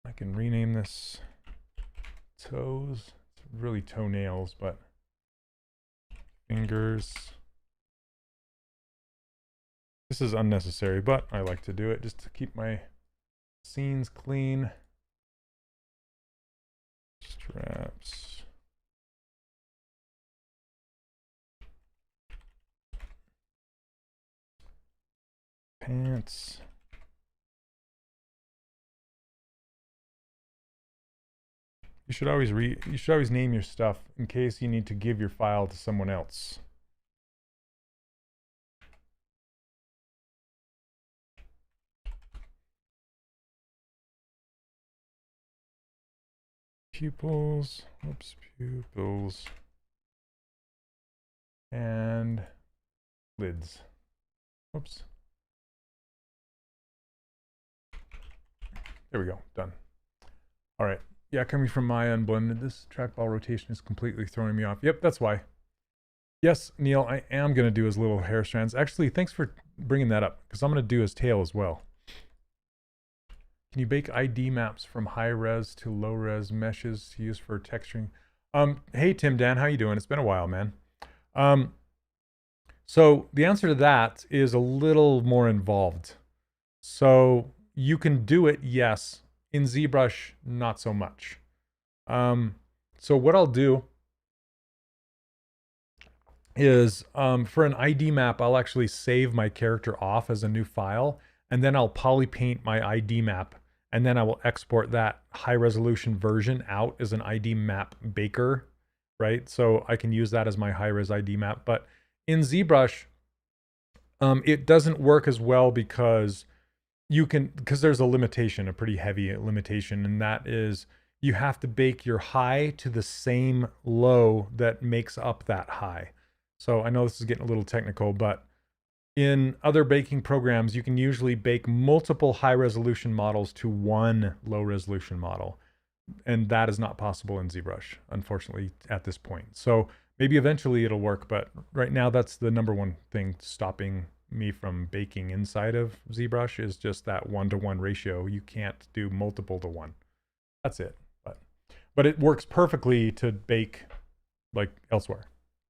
I can rename this toes. It's really toenails, but fingers. This is unnecessary, but I like to do it just to keep my scenes clean. Straps. Pants. You should always name your stuff in case you need to give your file to someone else. Pupils, oops, pupils, and lids. Oops. There we go, done. All right, yeah, coming from my unblended, this trackball rotation is completely throwing me off. Yep, that's why. Yes, Neil, I am gonna do his little hair strands. Actually, thanks for bringing that up, because I'm gonna do his tail as well. Can you bake ID maps from high res to low res meshes to use for texturing? Hey Tim Dan, how you doing? It's been a while, man. So the answer to that is a little more involved. So you can do it, yes. In ZBrush, not so much. So what I'll do is for an ID map, I'll actually save my character off as a new file, and then I'll polypaint my ID map, and then I will export that high resolution version out as an ID map baker, right? So I can use that as my high res ID map. But in ZBrush, it doesn't work as well because there's a limitation, a pretty heavy limitation, and that is you have to bake your high to the same low that makes up that high. So I know this is getting a little technical, but in other baking programs, you can usually bake multiple high resolution models to one low resolution model. And that is not possible in ZBrush, unfortunately, at this point. So maybe eventually it'll work, but right now that's the number one thing stopping me from baking inside of ZBrush is just that 1-to-1 ratio. You can't do multiple to one. That's it. But it works perfectly to bake like elsewhere.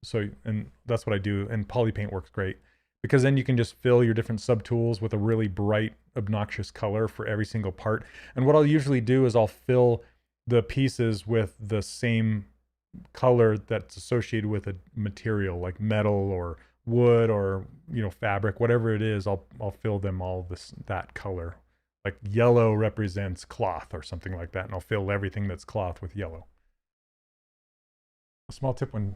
So, and that's what I do. And Polypaint works great because then you can just fill your different subtools with a really bright, obnoxious color for every single part. And what I'll usually do is I'll fill the pieces with the same color that's associated with a material like metal or wood or, you know, fabric, whatever it is. I'll fill them all that color. Like yellow represents cloth or something like that, and I'll fill everything that's cloth with yellow. A small tip when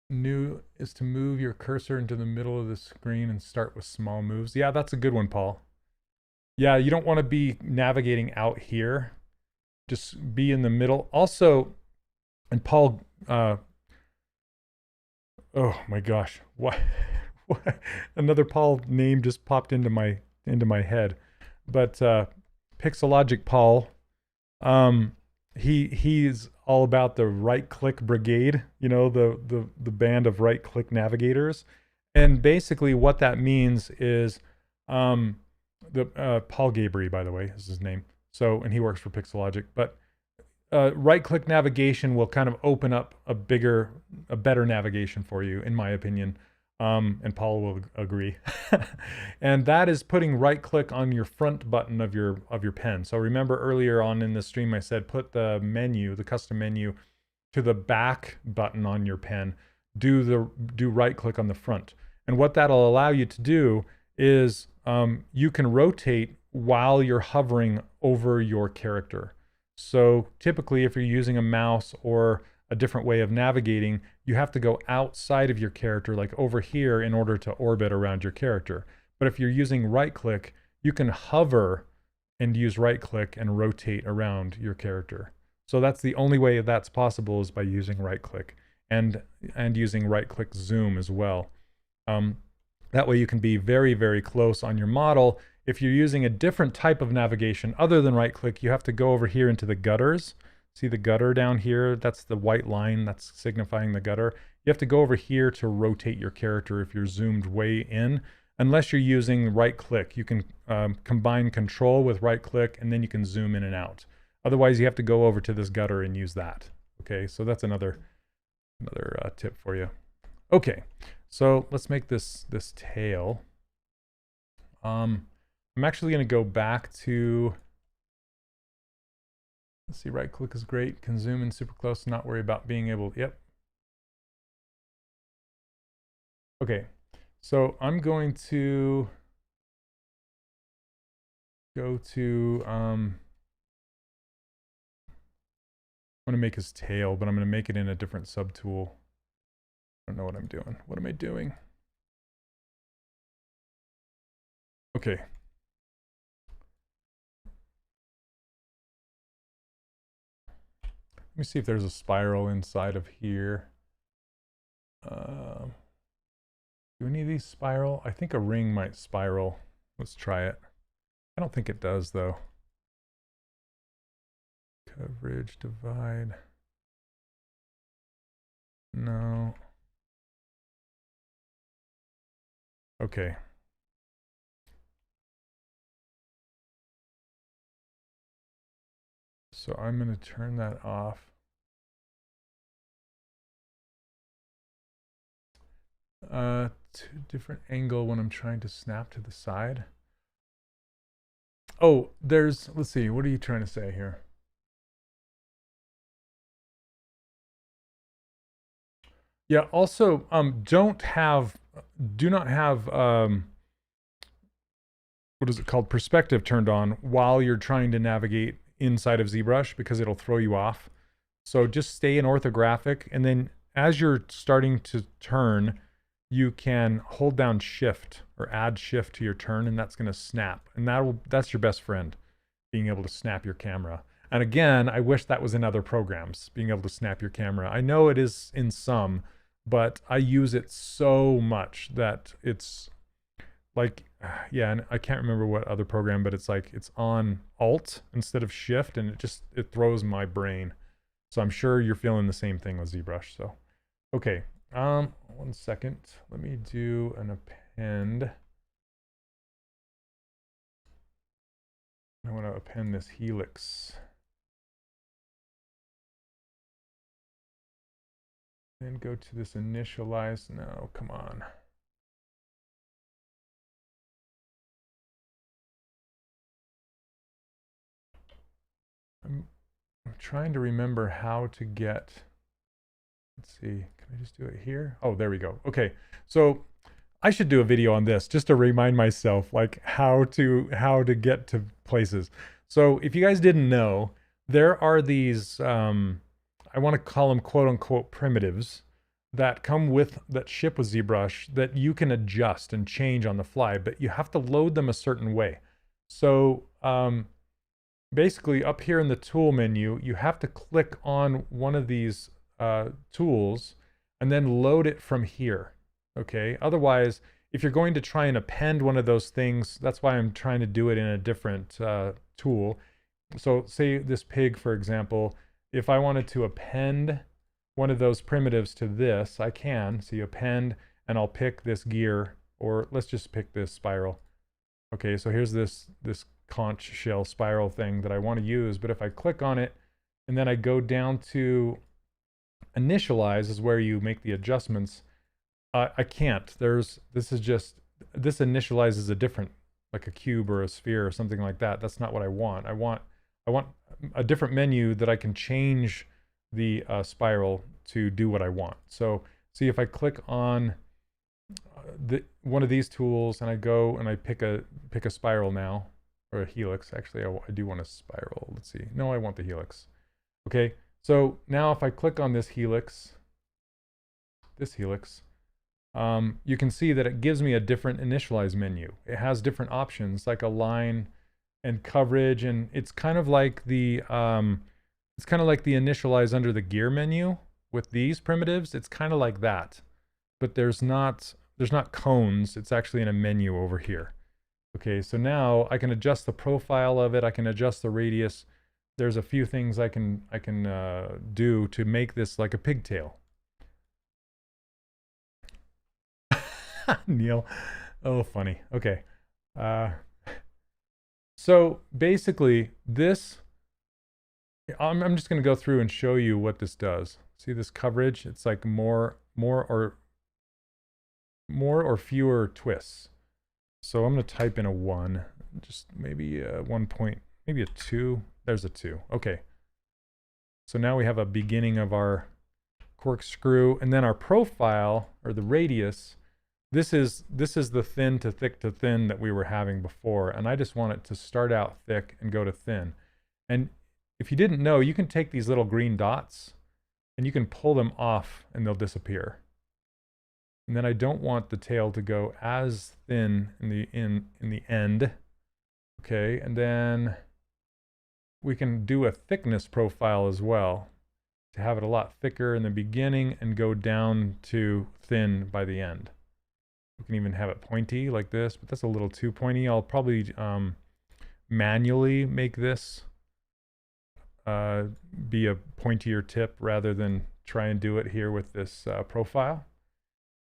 new is to move your cursor into the middle of the screen and start with small moves. Yeah, that's a good one, Paul. Yeah, you don't want to be navigating out here. Just be in the middle. Also, and Paul, oh my gosh, what? Another Paul name just popped into my head. But Pixologic Paul, he's all about the RightClick Brigade, you know, the band of RightClick navigators. And basically what that means is Paul Gabry, by the way, is his name. So, and he works for Pixologic, but RightClick Navigation will kind of open up a better navigation for you, in my opinion. And Paul will agree. And that is putting right click on your front button of your pen. So remember earlier on in the stream, I said, put the menu, the custom menu, to the back button on your pen. Do right click on the front. And what that'll allow you to do is you can rotate while you're hovering over your character. So typically if you're using a mouse or a different way of navigating, you have to go outside of your character, like over here, in order to orbit around your character. But if you're using right click, you can hover and use right click and rotate around your character. So that's the only way that's possible, is by using right click and using right click zoom as well. That way you can be very, very close on your model. If you're using a different type of navigation other than right click, you have to go over here into the gutters. See the gutter down here? That's the white line that's signifying the gutter. You have to go over here to rotate your character if you're zoomed way in. Unless you're using right click, you can combine control with right click and then you can zoom in and out. Otherwise you have to go over to this gutter and use that. Okay, so that's another tip for you. Okay, so let's make this tail. I'm actually going to go back to, let's see, right click is great, can zoom in super close, not worry about being able, yep. Okay, so I'm going to go to, I'm going to make his tail, but I'm going to make it in a different subtool. I don't know what I'm doing. What am I doing? Okay. Let me see if there's a spiral inside of here. Do any of these spiral? I think a ring might spiral. Let's try it. I don't think it does though. Coverage, divide. No. Okay. So I'm going to turn that off. To different angle when I'm trying to snap to the side. Oh, let's see, what are you trying to say here? Yeah, also, do not have, what is it called? Perspective turned on while you're trying to navigate inside of ZBrush, because it'll throw you off. So just stay in orthographic, and then as you're starting to turn, you can hold down shift or add shift to your turn, and that's going to snap. And that's your best friend, being able to snap your camera. And again, I wish that was in other programs, being able to snap your camera. I know it is in some, but I use it so much that it's like, yeah, and I can't remember what other program, but it's like it's on Alt instead of Shift, and it throws my brain. So I'm sure you're feeling the same thing with ZBrush. So, okay. 1 second. Let me do an append. I want to append this helix. Then go to this initialize. No, come on. I'm trying to remember how to get, let's see, can I just do it here? Oh, there we go. Okay, so I should do a video on this just to remind myself like how to get to places. So if you guys didn't know, there are these, I want to call them quote unquote primitives that ship with ZBrush that you can adjust and change on the fly, but you have to load them a certain way. So basically up here in the tool menu, you have to click on one of these tools and then load it from here. Okay, otherwise, if you're going to try and append one of those things, that's why I'm trying to do it in a different tool. So say this pig, for example, if I wanted to append one of those primitives to this, I can. So you append, and I'll pick this gear, or let's just pick this spiral. Okay, so here's this conch shell spiral thing that I want to use, but if I click on it, and then I go down to initialize is where you make the adjustments, I can't. This initializes a different, like a cube or a sphere or something like that. That's not what I want. I want a different menu that I can change the spiral to do what I want. So see if I click on one of these tools and I go and I pick a spiral now, or a helix. Actually, I do want a spiral. Let's see. No, I want the helix. Okay, so now if I click on this helix, you can see that it gives me a different initialize menu. It has different options like align and coverage, and it's kind of like the initialize under the gear menu with these primitives. It's kind of like that, but there's not cones. It's actually in a menu over here. Okay, so now I can adjust the profile of it. I can adjust the radius. There's a few things I can do to make this like a pigtail. Neil, oh funny. Okay, so basically this, I'm just going to go through and show you what this does. See this coverage? It's like more or fewer twists. So I'm going to type in a 1, just maybe a 1 point, maybe a 2. There's a 2. Okay. So now we have a beginning of our corkscrew, and then our profile, or the radius, this is the thin to thick to thin that we were having before, and I just want it to start out thick and go to thin. And if you didn't know, you can take these little green dots and you can pull them off and they'll disappear. And then I don't want the tail to go as thin in the end. Okay, and then we can do a thickness profile as well to have it a lot thicker in the beginning and go down to thin by the end. We can even have it pointy like this, but that's a little too pointy. I'll probably manually make this be a pointier tip rather than try and do it here with this profile.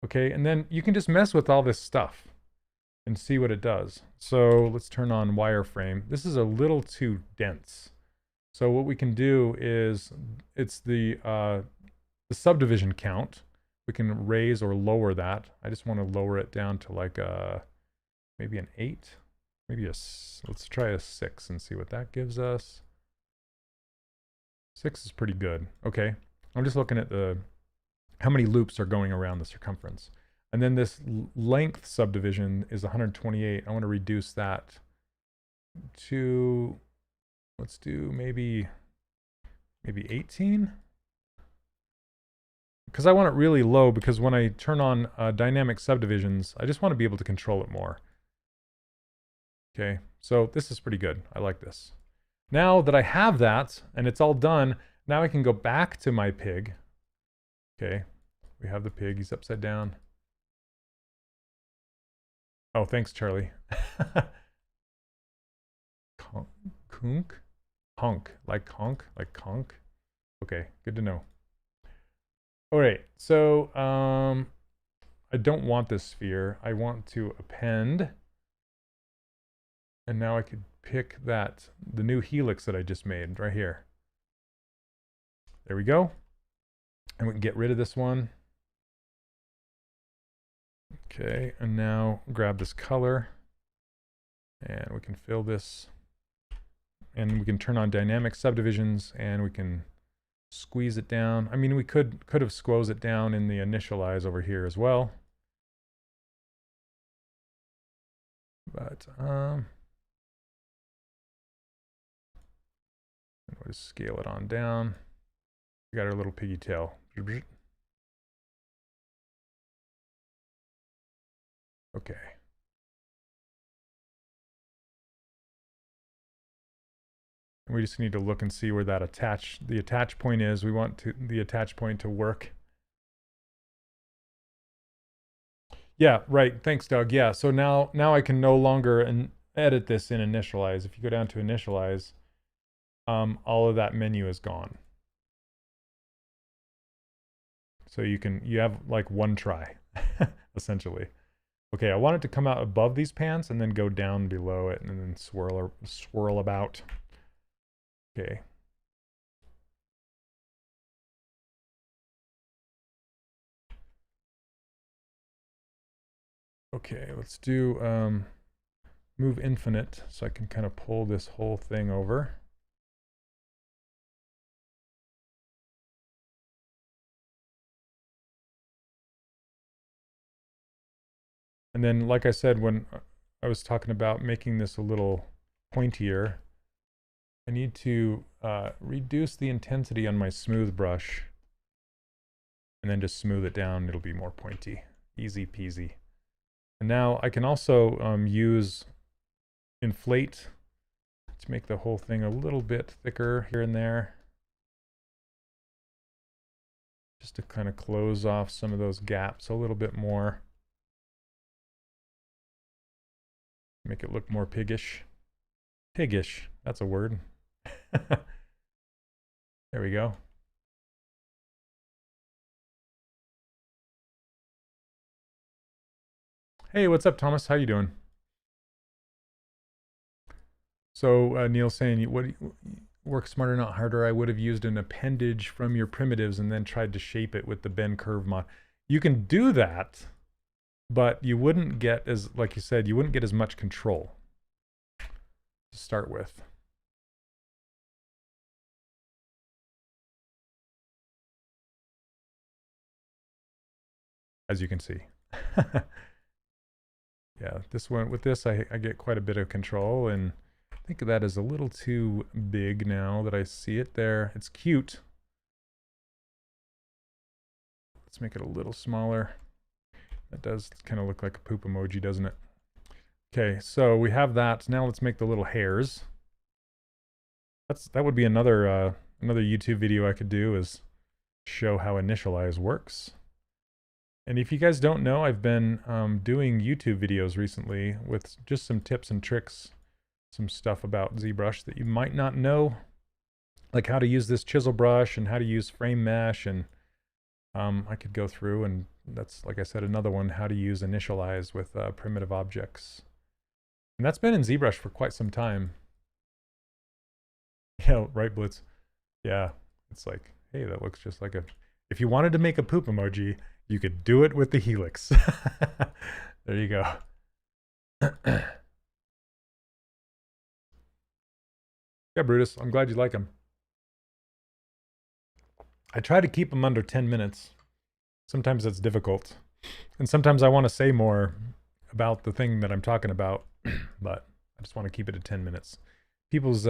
Okay, and then you can just mess with all this stuff and see what it does. So let's turn on wireframe. This is a little too dense. So what we can do is, it's the subdivision count. We can raise or lower that. I just want to lower it down to like maybe an 8. Maybe let's try a 6 and see what that gives us. 6 is pretty good. Okay, I'm just looking at how many loops are going around the circumference. And then this length subdivision is 128. I want to reduce that to, let's do maybe 18. Because I want it really low, because when I turn on dynamic subdivisions, I just want to be able to control it more. Okay, so this is pretty good. I like this. Now that I have that and it's all done, now I can go back to my pig. Okay, we have the pig. He's upside down. Oh, thanks, Charlie. Kunk? Honk. Like honk? Like conk? Okay, good to know. All right, so I don't want this sphere. I want to append. And now I could pick the new helix that I just made right here. There we go. And we can get rid of this one. Okay, and now grab this color. And we can fill this. And we can turn on dynamic subdivisions, and we can squeeze it down. I mean, we could have squoze it down in the initialize over here as well. But we'll just scale it on down. We got our little piggy tail. Okay. And we just need to look and see where that the attach point is. We want the attach point to work. Yeah, right. Thanks, Doug. Yeah, so now I can no longer edit this in initialize. If you go down to initialize, all of that menu is gone. So you have like one try, essentially. Okay, I want it to come out above these pants and then go down below it and then swirl about. Okay. Okay, let's do move infinite so I can kind of pull this whole thing over. And then, like I said, when I was talking about making this a little pointier, I need to reduce the intensity on my smooth brush and then just smooth it down. It'll be more pointy. Easy peasy. And now I can also use inflate to make the whole thing a little bit thicker here and there, just to kind of close off some of those gaps a little bit more. Make it look more piggish. Piggish, that's a word. There we go. Hey, what's up, Thomas? How you doing? So Neil's saying, work smarter, not harder. I would have used an appendage from your primitives and then tried to shape it with the bend curve mod. You can do that, but you wouldn't get as, like you said, you wouldn't get as much control to start with. As you can see. Yeah, this one, with this, I get quite a bit of control, and I think that is a little too big now that I see it there. It's cute. Let's make it a little smaller. That does kind of look like a poop emoji, doesn't it? Okay, so we have that. Now let's make the little hairs. That would be another YouTube video I could do, is show how initialize works. And if you guys don't know, I've been doing YouTube videos recently with just some tips and tricks, some stuff about ZBrush that you might not know, like how to use this chisel brush and how to use frame mesh, and I could go through, and that's, like I said, another one, how to use initialize with primitive objects. And that's been in ZBrush for quite some time. Yeah, right, Blitz? Yeah, it's like, hey, that looks just like a... If you wanted to make a poop emoji, you could do it with the helix. There you go. Yeah, Brutus, I'm glad you like them. I try to keep them under 10 minutes. Sometimes it's difficult. And sometimes I want to say more about the thing that I'm talking about, but I just want to keep it at 10 minutes. People's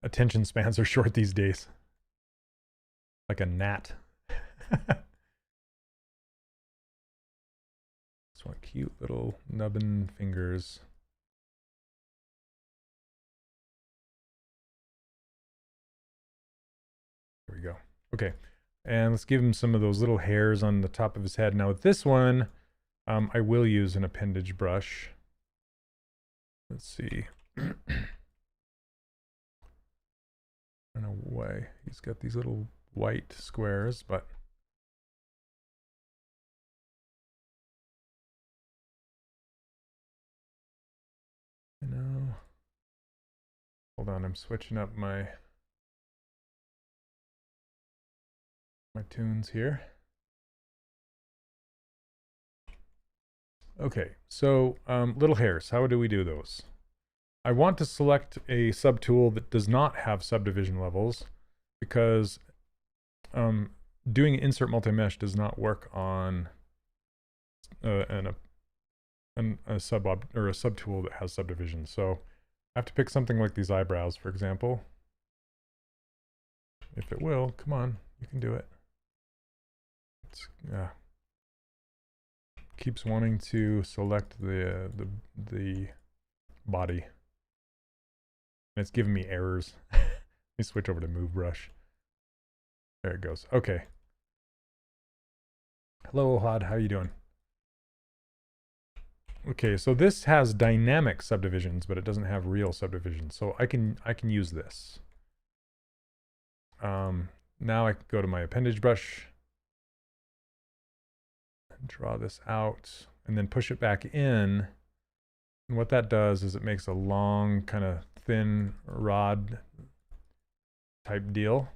attention spans are short these days. Like a gnat. Just want cute little nubbin fingers. There we go. Okay, and let's give him some of those little hairs on the top of his head. Now with this one, I will use an appendage brush. Let's see. I don't know why he's got these little white squares, but you know, hold on, I'm switching up my tunes here. Okay, so little hairs, how do we do those? I want to select a subtool that does not have subdivision levels, because doing insert multi-mesh does not work on a subtool that has subdivision. So I have to pick something like these eyebrows, for example. If it will, come on, you can do it. It's, keeps wanting to select the body. It's giving me errors. Let me switch over to Move Brush. There it goes. Okay. Hello, Ohad. How are you doing? Okay, so this has dynamic subdivisions, but it doesn't have real subdivisions. So I can use this. Now I can go to my appendage brush, draw this out, and then push it back in. And what that does is it makes a long, kind of thin rod type deal.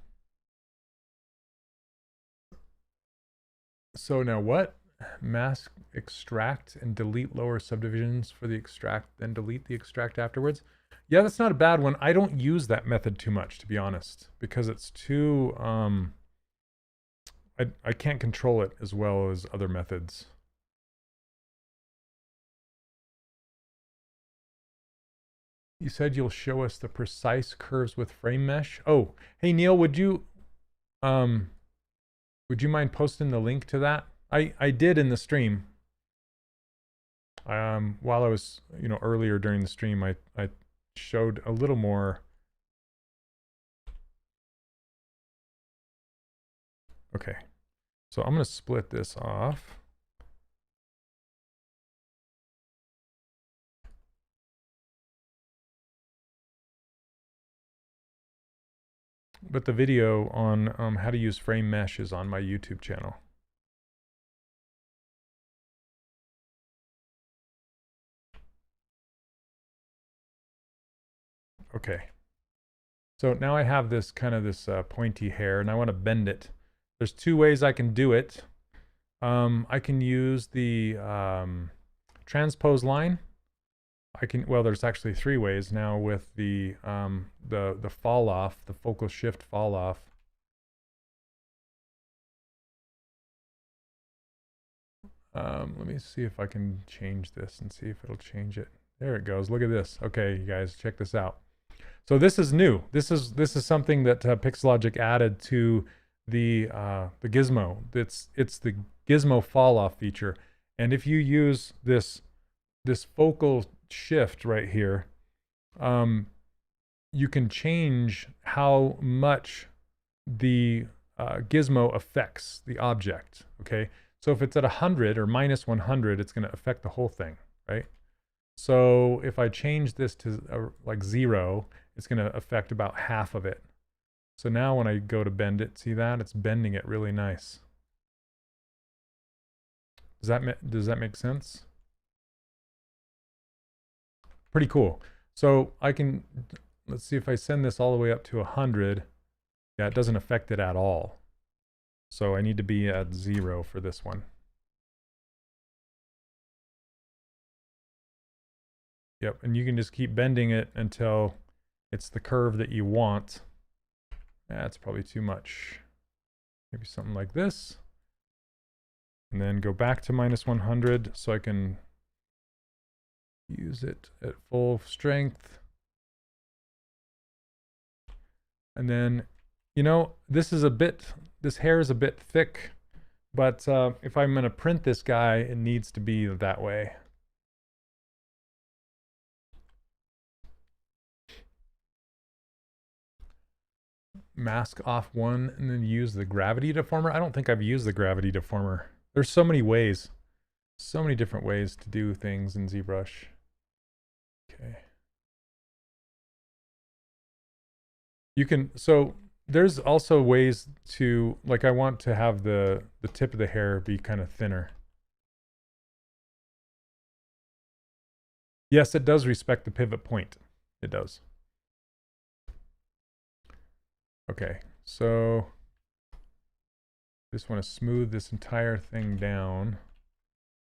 So now what? Mask, extract, and delete lower subdivisions for the extract, then delete the extract afterwards. Yeah, that's not a bad one. I don't use that method too much, to be honest, because it's too, I can't control it as well as other methods. You said you'll show us the precise curves with frame mesh. Oh, hey Neil, would you mind posting the link to that? I did in the stream. While I was, earlier during the stream, I showed a little more. Okay, so I'm going to split this off. But the video on how to use frame mesh is on my YouTube channel. Okay. So now I have this kind of this pointy hair, and I want to bend it. There's two ways I can do it. I can use the transpose line. Well, there's actually three ways now with the fall off, the focal shift fall off. Let me see if I can change this and see if it'll change it. There it goes. Look at this. Okay, you guys, check this out. So this is new. This is something that Pixologic added to the gizmo. It's the gizmo fall off feature. And if you use this focal shift right here, you can change how much the gizmo affects the object. Okay, so if it's at 100 or minus 100, it's going to affect the whole thing, right? So if I change this to like 0, it's going to affect about half of it. So now when I go to bend it, see that? It's bending it really nice. Does that make sense? Pretty cool. So I can, let's see if I send this all the way up to 100. Yeah, it doesn't affect it at all. So I need to be at 0 for this one. Yep, and you can just keep bending it until it's the curve that you want. That's probably too much. Maybe something like this. And then go back to minus 100 so I can use it at full strength. And then, this hair is a bit thick, but if I'm going to print this guy, it needs to be that way. Mask off one and then use the gravity deformer. I don't think I've used the gravity deformer. There's so many ways, so many different ways to do things in ZBrush. Okay. So there's also ways to, like, I want to have the tip of the hair be kind of thinner. Yes, it does respect the pivot point. It does. Okay, so I just want to smooth this entire thing down,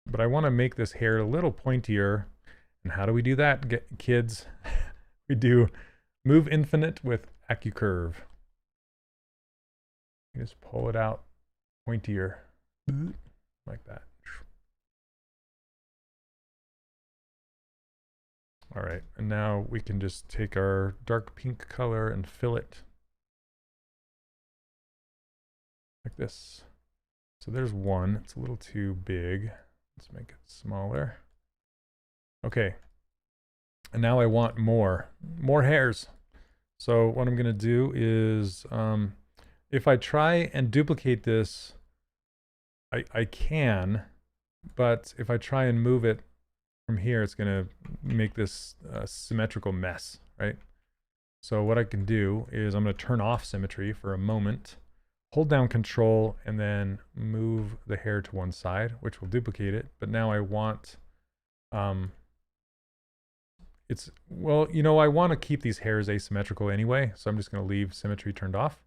but I want to make this hair a little pointier. And how do we do that, kids? We do move infinite with AccuCurve. You just pull it out pointier, like that. All right, and now we can just take our dark pink color and fill it like this. So there's one. It's a little too big. Let's make it smaller. Okay. And now I want more hairs. So what I'm going to do is, if I try and duplicate this, I can, but if I try and move it from here, it's going to make this symmetrical mess, right? So what I can do is I'm going to turn off symmetry for a moment, hold down Control, and then move the hair to one side, which will duplicate it. But now I want, well, you know, I want to keep these hairs asymmetrical anyway, so I'm just going to leave symmetry turned off.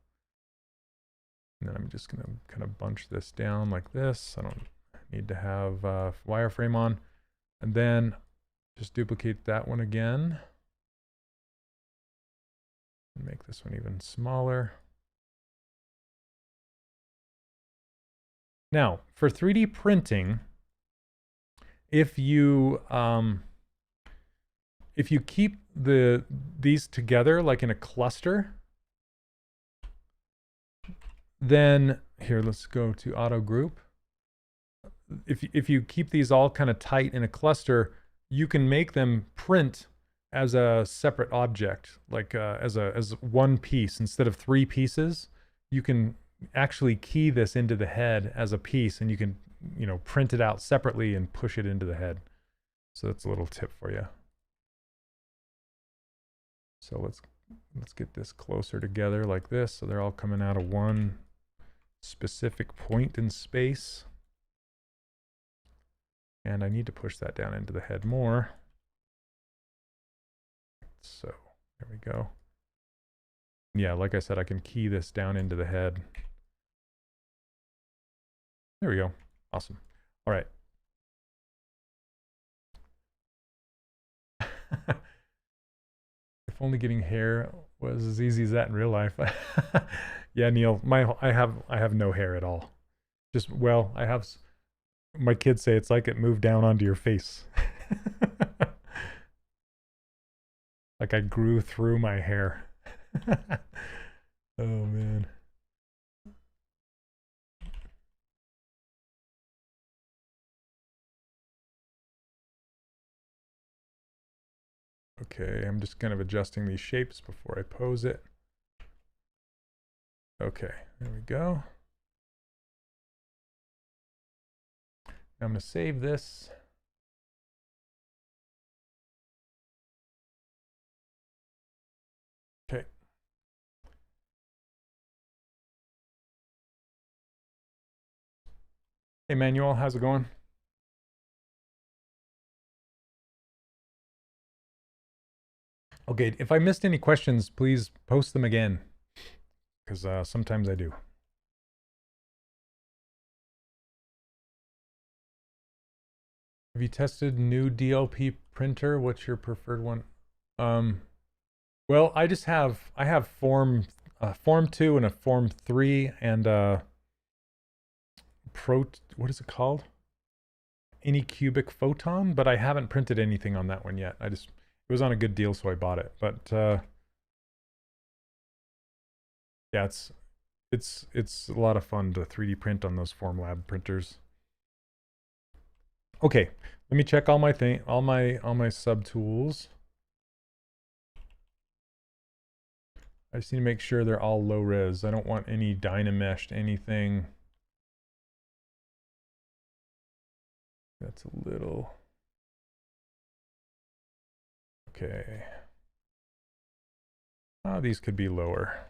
And then I'm just going to kind of bunch this down like this. I don't need to have wireframe on. And then just duplicate that one again. And make this one even smaller. Now, for 3D printing, if you keep these together like in a cluster, then here, let's go to auto group. If you keep these all kind of tight in a cluster, you can make them print as a separate object, like as one piece instead of 3 pieces. You can actually key this into the head as a piece, and you can, you know, print it out separately and push it into the head. So that's a little tip for you. So let's get this closer together like this, so they're all coming out of one specific point in space. And I need to push that down into the head more. So there we go. Yeah, like I said, I can key this down into the head. There we go. Awesome. All right. If only getting hair was as easy as that in real life. Yeah, Neil, I have no hair at all. Just, well, I have, my kids say it's like it moved down onto your face. Like I grew through my hair. Oh man. Okay, I'm just kind of adjusting these shapes before I pose it. Okay, there we go. I'm going to save this. Okay. Hey, Manuel, how's it going? Okay, if I missed any questions, please post them again, because sometimes I do. Have you tested new DLP printer? What's your preferred one? Well, I have Form 2 and a Form 3 and what is it called? Anycubic Photon, but I haven't printed anything on that one yet. It was on a good deal, so I bought it. But yeah, it's a lot of fun to 3D print on those Formlab printers. Okay, let me check all my subtools. I just need to make sure they're all low res. I don't want any Dynameshed anything. That's a little. Okay. Oh, these could be lower.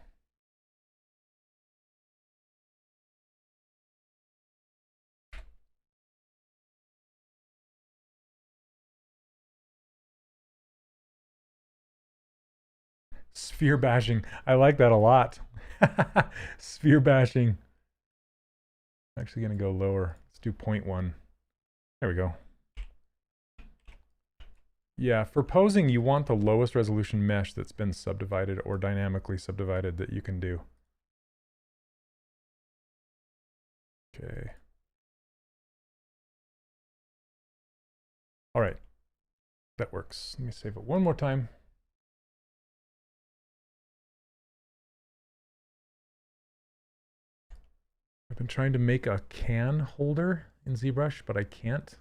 Sphere bashing. I like that a lot. Sphere bashing. I'm actually going to go lower. Let's do 0.1. There we go. Yeah, for posing, you want the lowest resolution mesh that's been subdivided or dynamically subdivided that you can do. Okay. All right. That works. Let me save it one more time. I've been trying to make a can holder in ZBrush, but I can't.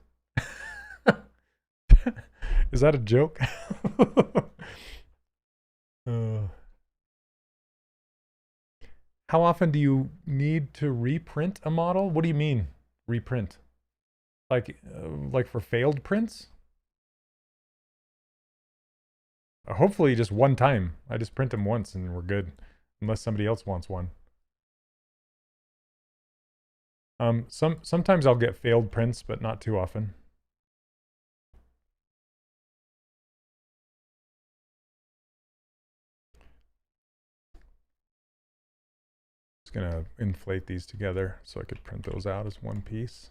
Is that a joke? How often do you need to reprint a model? What do you mean, reprint? Like for failed prints? Hopefully just one time. I just print them once and we're good. Unless somebody else wants one. Sometimes I'll get failed prints, but not too often. Just gonna inflate these together so I could print those out as one piece.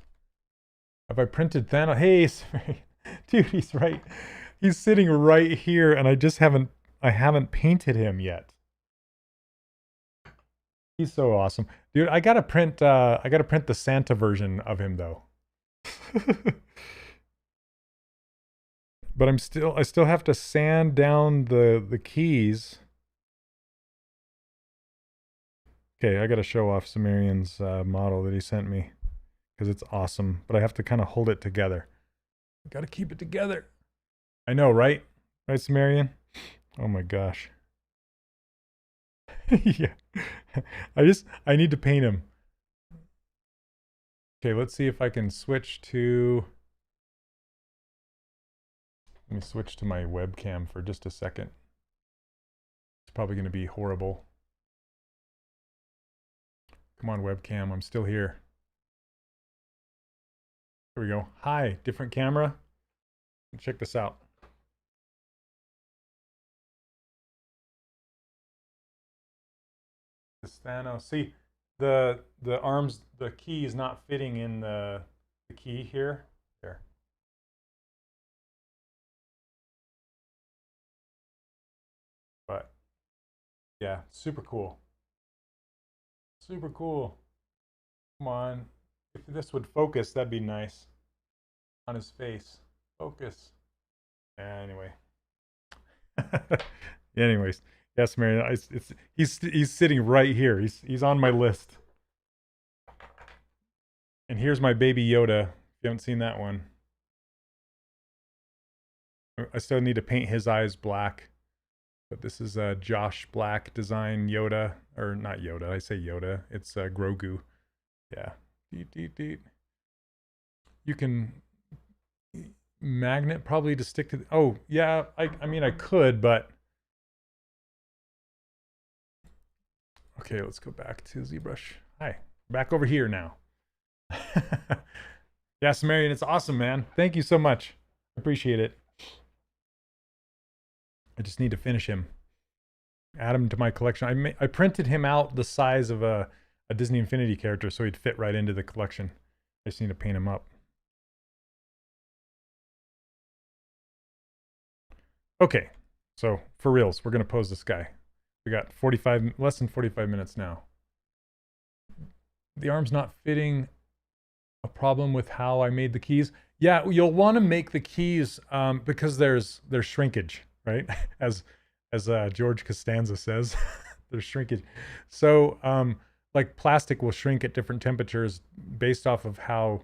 Have I printed Thanos? Hey, dude, he's right. He's sitting right here, and I haven't painted him yet. He's so awesome. Dude, I gotta print the Santa version of him though. But I still have to sand down the keys. Okay, I gotta show off Sumerian's model that he sent me because it's awesome, but I have to kind of hold it together. I gotta keep it together. I know, right? Right, Sumerian? Oh my gosh. Yeah. I need to paint him. Okay, let's see if I can switch to... Let me switch to my webcam for just a second. It's probably going to be horrible. Come on, webcam, I'm still here. Here we go. Hi, different camera. Check this out. This Thanos. See, the arms, the key is not fitting in the key here. There. But yeah, super cool. Super cool. Come on. If this would focus, that'd be nice. On his face. Focus. Anyway. Anyways. Yes, Marion. He's sitting right here. He's on my list. And here's my baby Yoda. If you haven't seen that one. I still need to paint his eyes black. But this is a Josh Black design Yoda. Or not Yoda. I say Yoda. It's Grogu. Yeah. You can magnet probably to stick to... Oh, yeah. I mean, I could, but... Okay, let's go back to ZBrush. Hi. Back over here now. Yeah, Sumerian, it's awesome, man. Thank you so much. Appreciate it. I just need to finish him. Add him to my collection. I printed him out the size of a Disney Infinity character so he'd fit right into the collection. I just need to paint him up. Okay, so for reals, we're going to pose this guy. We got less than 45 minutes now. The arm's not fitting. A problem with how I made the keys. Yeah, you'll want to make the keys because there's shrinkage, right? As George Costanza says, there's shrinkage. So like plastic will shrink at different temperatures based off of how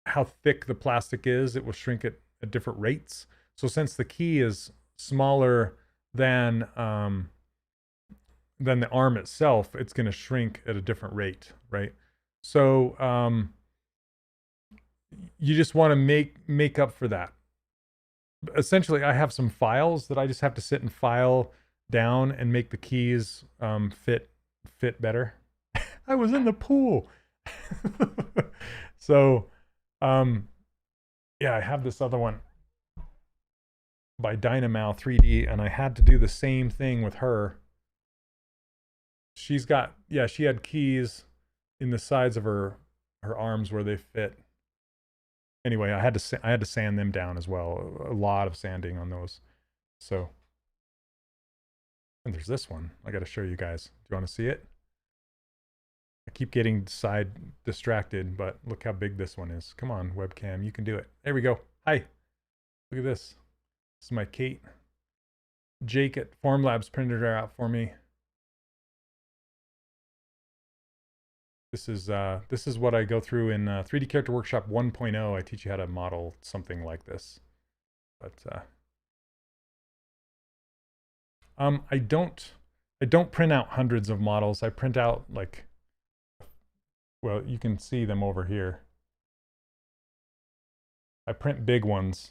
how thick the plastic is. It will shrink at different rates. So since the key is smaller than the arm itself, it's going to shrink at a different rate, right? So you just want to make up for that. Essentially, I have some files that I just have to sit and file down and make the keys fit better. I was in the pool. So yeah, I have this other one by Dynamo 3D, and I had to do the same thing with her. She had keys in the sides of her arms where they fit. Anyway, I had to sand them down as well. A lot of sanding on those. So, and there's this one. I got to show you guys. Do you want to see it? I keep getting side distracted, but look how big this one is. Come on, webcam, you can do it. There we go. Hi. Look at this. This is my Kate. Jake at Formlabs printed her out for me. This is what I go through in 3D Character Workshop 1.0. I teach you how to model something like this. But I don't print out hundreds of models. I print out like, well, you can see them over here. I print big ones.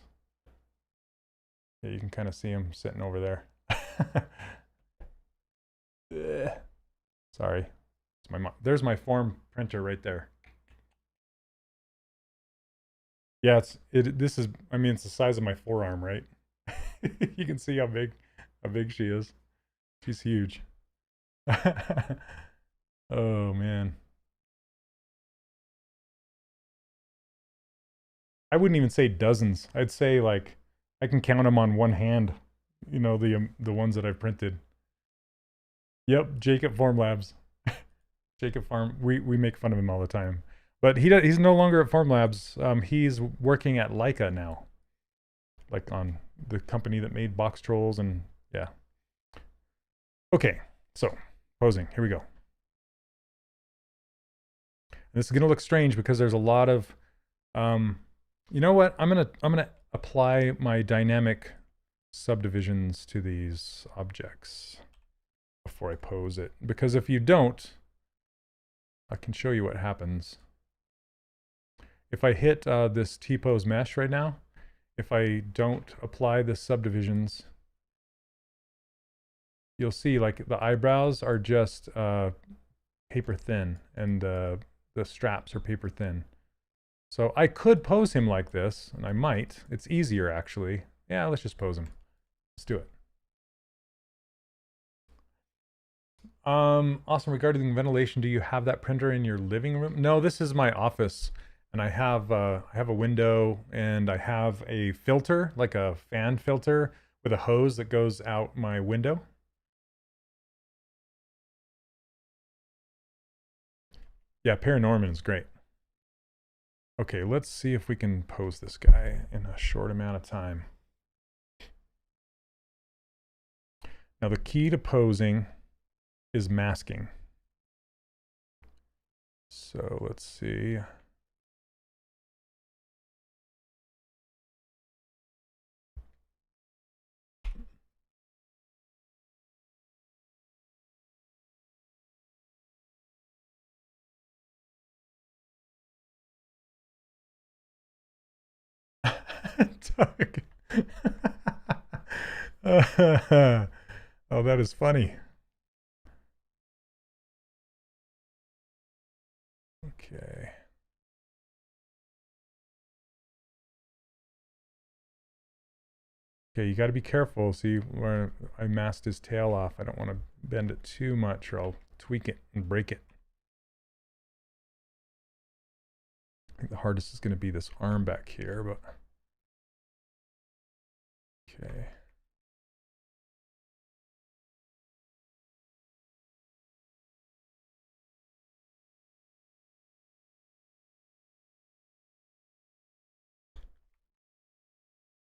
Yeah, you can kind of see them sitting over there. Sorry. There's my form printer right there. Yeah, this is, I mean, it's the size of my forearm, right? You can see how big she is. She's huge. Oh man. I wouldn't even say dozens. I'd say like I can count them on one hand. You know, the ones that I've printed. Yep, Jacob Formlabs. Jacob Farm. We make fun of him all the time, but he's no longer at Formlabs. He's working at Leica now, like on the company that made Box Trolls, and yeah. Okay, so posing. Here we go. And this is gonna look strange because there's a lot of, you know what? I'm gonna apply my dynamic subdivisions to these objects before I pose it, because if you don't, I can show you what happens. If I hit this T-pose mesh right now, if I don't apply the subdivisions, you'll see like the eyebrows are just paper thin, and the straps are paper thin. So I could pose him like this, and I might. It's easier actually. Yeah, let's just pose him. Let's do it. Awesome. Regarding ventilation, do you have that printer in your living room? No, this is my office, and I have a window, and I have a filter, like a fan filter with a hose that goes out my window. Yeah, Paranorman is great. Okay, let's see if we can pose this guy in a short amount of time. Now the key to posing is masking. So let's see. Doug. Oh, that is funny. Okay. Okay, you got to be careful. See where I masked his tail off. I don't want to bend it too much or I'll tweak it and break it. I think the hardest is going to be this arm back here, but okay.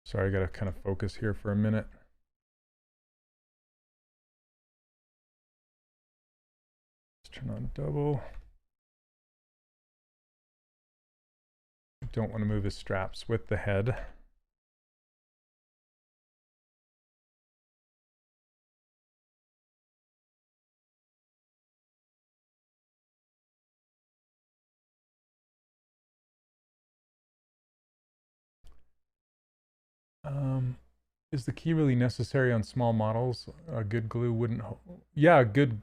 Sorry, I got to kind of focus here for a minute. Let's turn on double. I don't want to move his straps with the head. Is the key really necessary on small models? A good glue wouldn't yeah, a good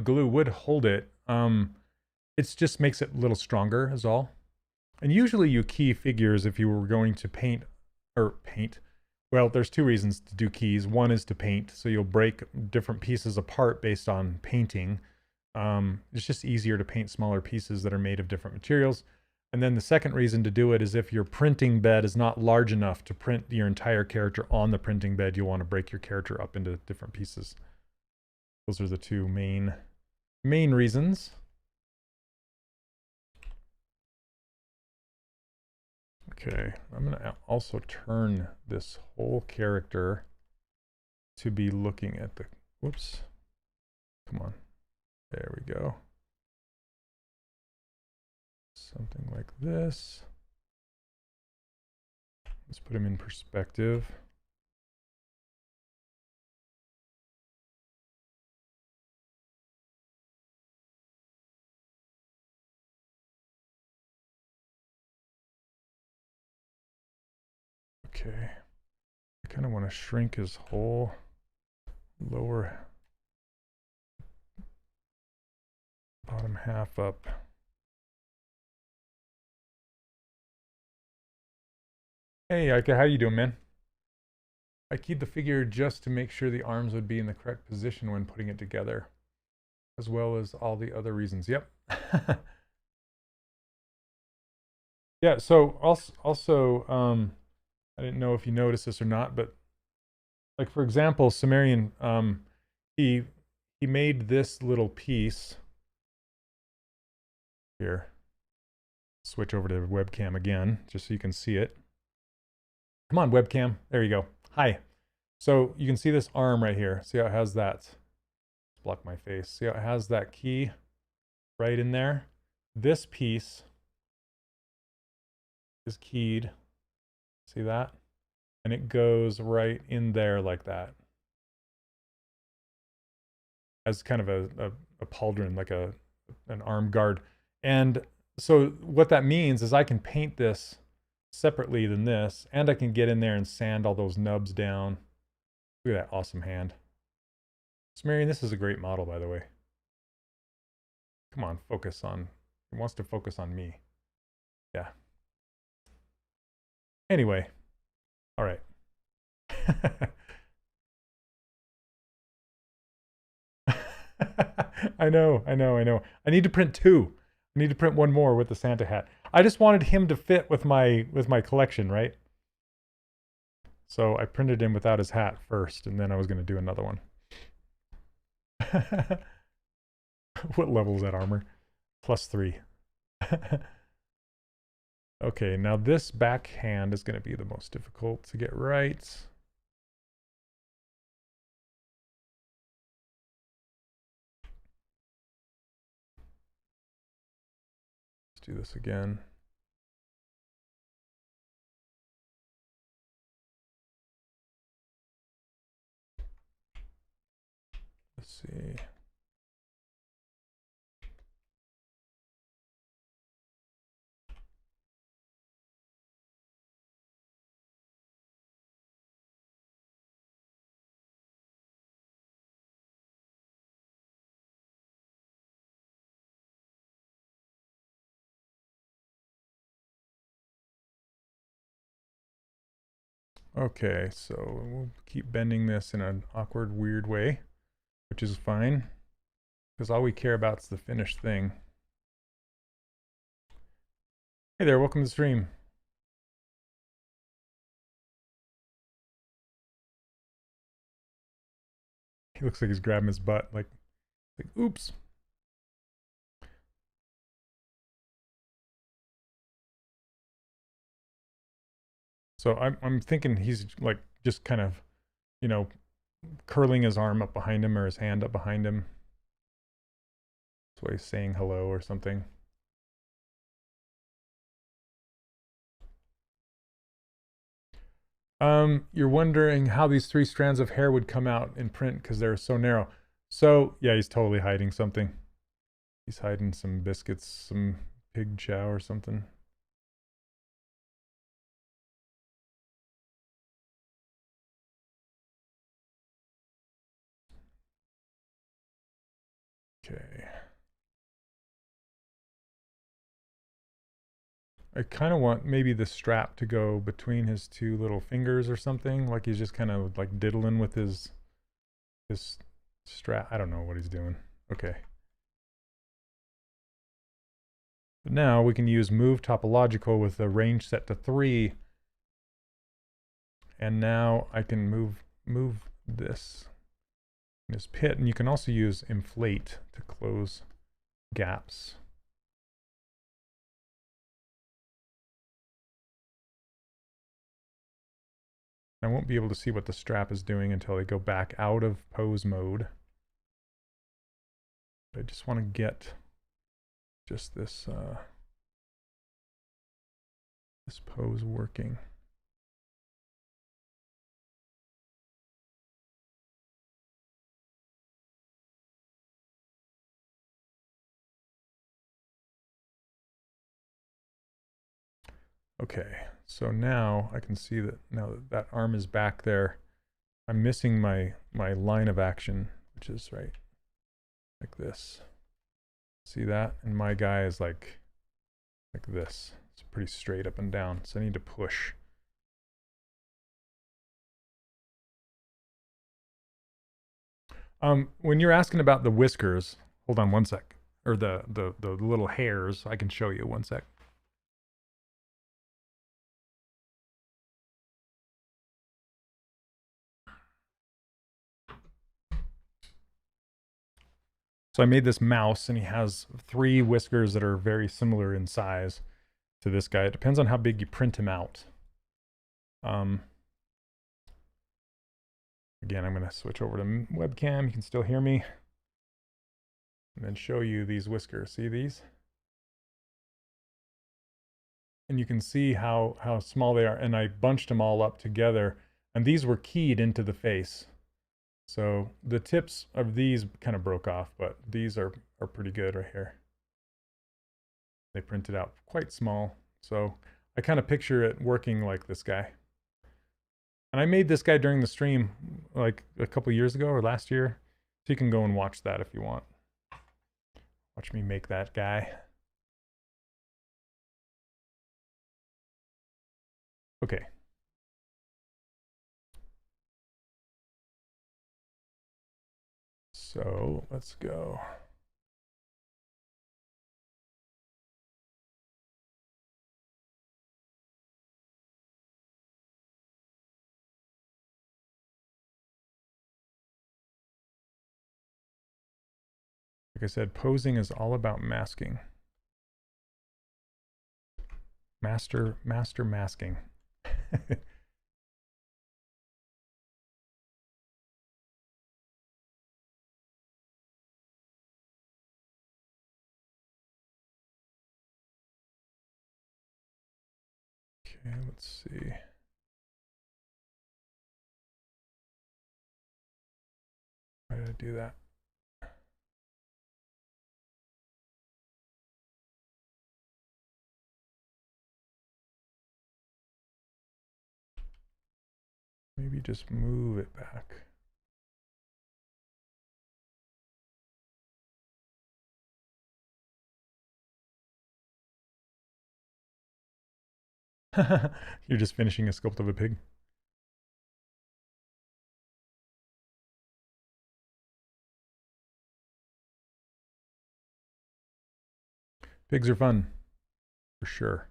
glue would hold it. It just makes it a little stronger is all. And usually you key figures if you were going to paint. Well, there's two reasons to do keys. One is to paint, so you'll break different pieces apart based on painting. It's just easier to paint smaller pieces that are made of different materials. And then the second reason to do it is if your printing bed is not large enough to print your entire character on the printing bed, you'll want to break your character up into different pieces. Those are the two main reasons. Okay, I'm going to also turn this whole character to be looking at the, whoops, come on, there we go. Something like this. Let's put him in perspective. Okay. I kind of want to shrink his whole lower bottom half up. Hey, Ika, how you doing, man? I keyed the figure just to make sure the arms would be in the correct position when putting it together, as well as all the other reasons. Yep. Yeah, so also I didn't know if you noticed this or not, but like for example, Sumerian, he made this little piece here. Switch over to webcam again, just so you can see it. Come on, webcam. There you go. Hi. So you can see this arm right here. See how it has that? Let's block my face. See how it has that key right in there? This piece is keyed. See that? And it goes right in there like that. As kind of a pauldron, like an arm guard. And so what that means is I can paint this separately than this, and I can get in there and sand all those nubs down. Look at that awesome hand. Sumerian, this is a great model, by the way. Come on, focus on, it wants to focus on me. Yeah. Anyway, all right. I know. I need to print 2. I need to print 1 more with the Santa hat. I just wanted him to fit with my collection, right? So I printed him without his hat first, and then I was going to do another one. What level is that armor? +3. Okay, now this back hand is going to be the most difficult to get right. Let's do this again. Let's see. Okay, so we'll keep bending this in an awkward, weird way, which is fine, because all we care about is the finished thing. Hey there, welcome to the stream. He looks like he's grabbing his butt, like oops. So I'm thinking he's like just kind of, you know, curling his arm up behind him or his hand up behind him. That's why he's saying hello or something. You're wondering how these 3 strands of hair would come out in print because they're so narrow. So yeah, he's totally hiding something. He's hiding some biscuits, some pig chow or something. Okay. I kind of want maybe the strap to go between his 2 little fingers or something, like he's just kind of like diddling with his strap. I don't know what he's doing. Okay. But now we can use move topological with the range set to 3. And now I can move this in his pit, and you can also use inflate to close gaps. I won't be able to see what the strap is doing until I go back out of pose mode. I just want to get just this this pose working. Okay, so now I can see that now that that arm is back there, I'm missing my line of action, which is right like this. See that? And my guy is like this. It's pretty straight up and down, so I need to push. When you're asking about the whiskers, hold on one sec. Or the little hairs, I can show you one sec. So I made this mouse, and he has 3 whiskers that are very similar in size to this guy. It depends on how big you print him out. Again, I'm going to switch over to webcam. You can still hear me. And then show you these whiskers. See these? And you can see how small they are. And I bunched them all up together. And these were keyed into the face. So the tips of these kind of broke off, but these are pretty good right here. They printed out quite small. So I kind of picture it working like this guy. And I made this guy during the stream like a couple years ago or last year. So you can go and watch that if you want. Watch me make that guy. Okay. So let's go. Like I said, posing is all about masking. Master masking. Okay, let's see. Why did I do that? Maybe just move it back. You're just finishing a sculpt of a pig. Pigs are fun, for sure.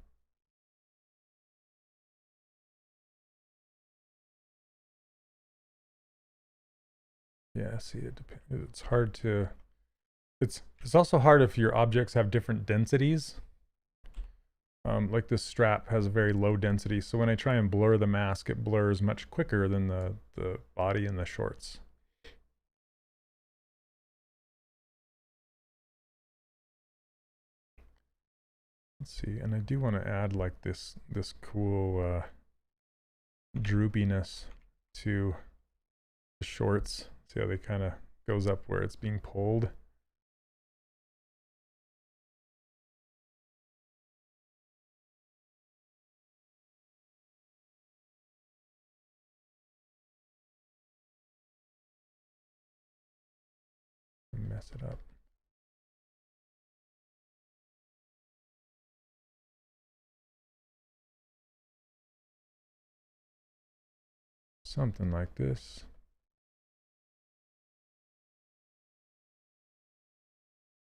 Yeah, see, it's hard to... It's also hard if your objects have different densities. Like this strap has a very low density, so when I try and blur the mask, it blurs much quicker than the body and the shorts. Let's see, and I do want to add like this cool droopiness to the shorts. See how they kind of goes up where it's being pulled. Mess it up. Something like this.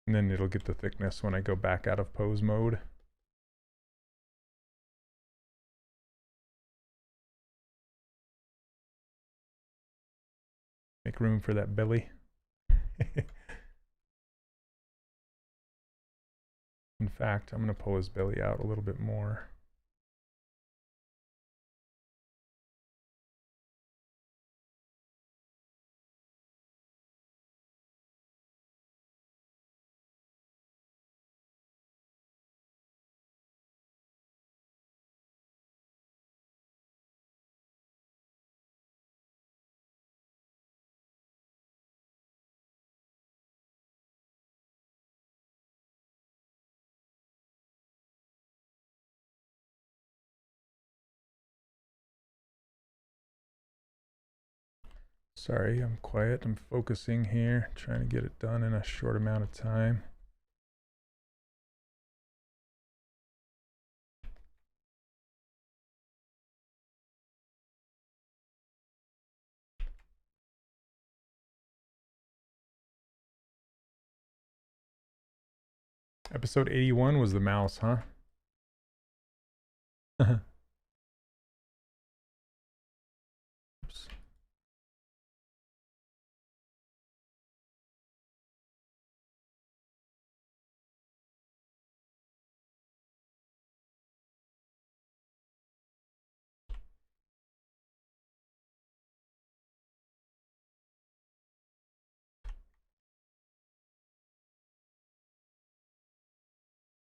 And then it'll get the thickness when I go back out of pose mode. Make room for that belly. In fact, I'm going to pull his belly out a little bit more. Sorry, I'm quiet. I'm focusing here, trying to get it done in a short amount of time. Episode 81 was the mouse, huh? Oops.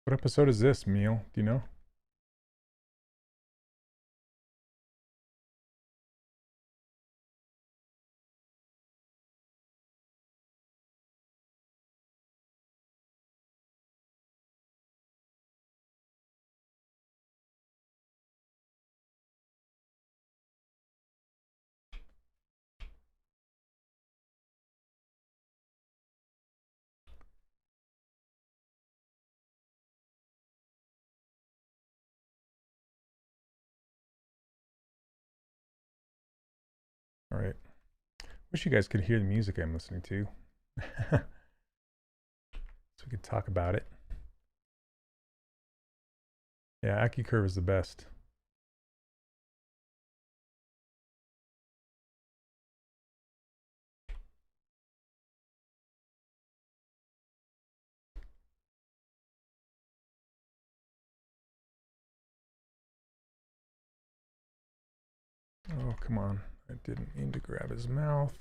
What episode is this, Meal? Do you know? All right. Wish you guys could hear the music I'm listening to. So we could talk about it. Yeah, AccuCurve is the best. Oh, come on. I didn't mean to grab his mouth.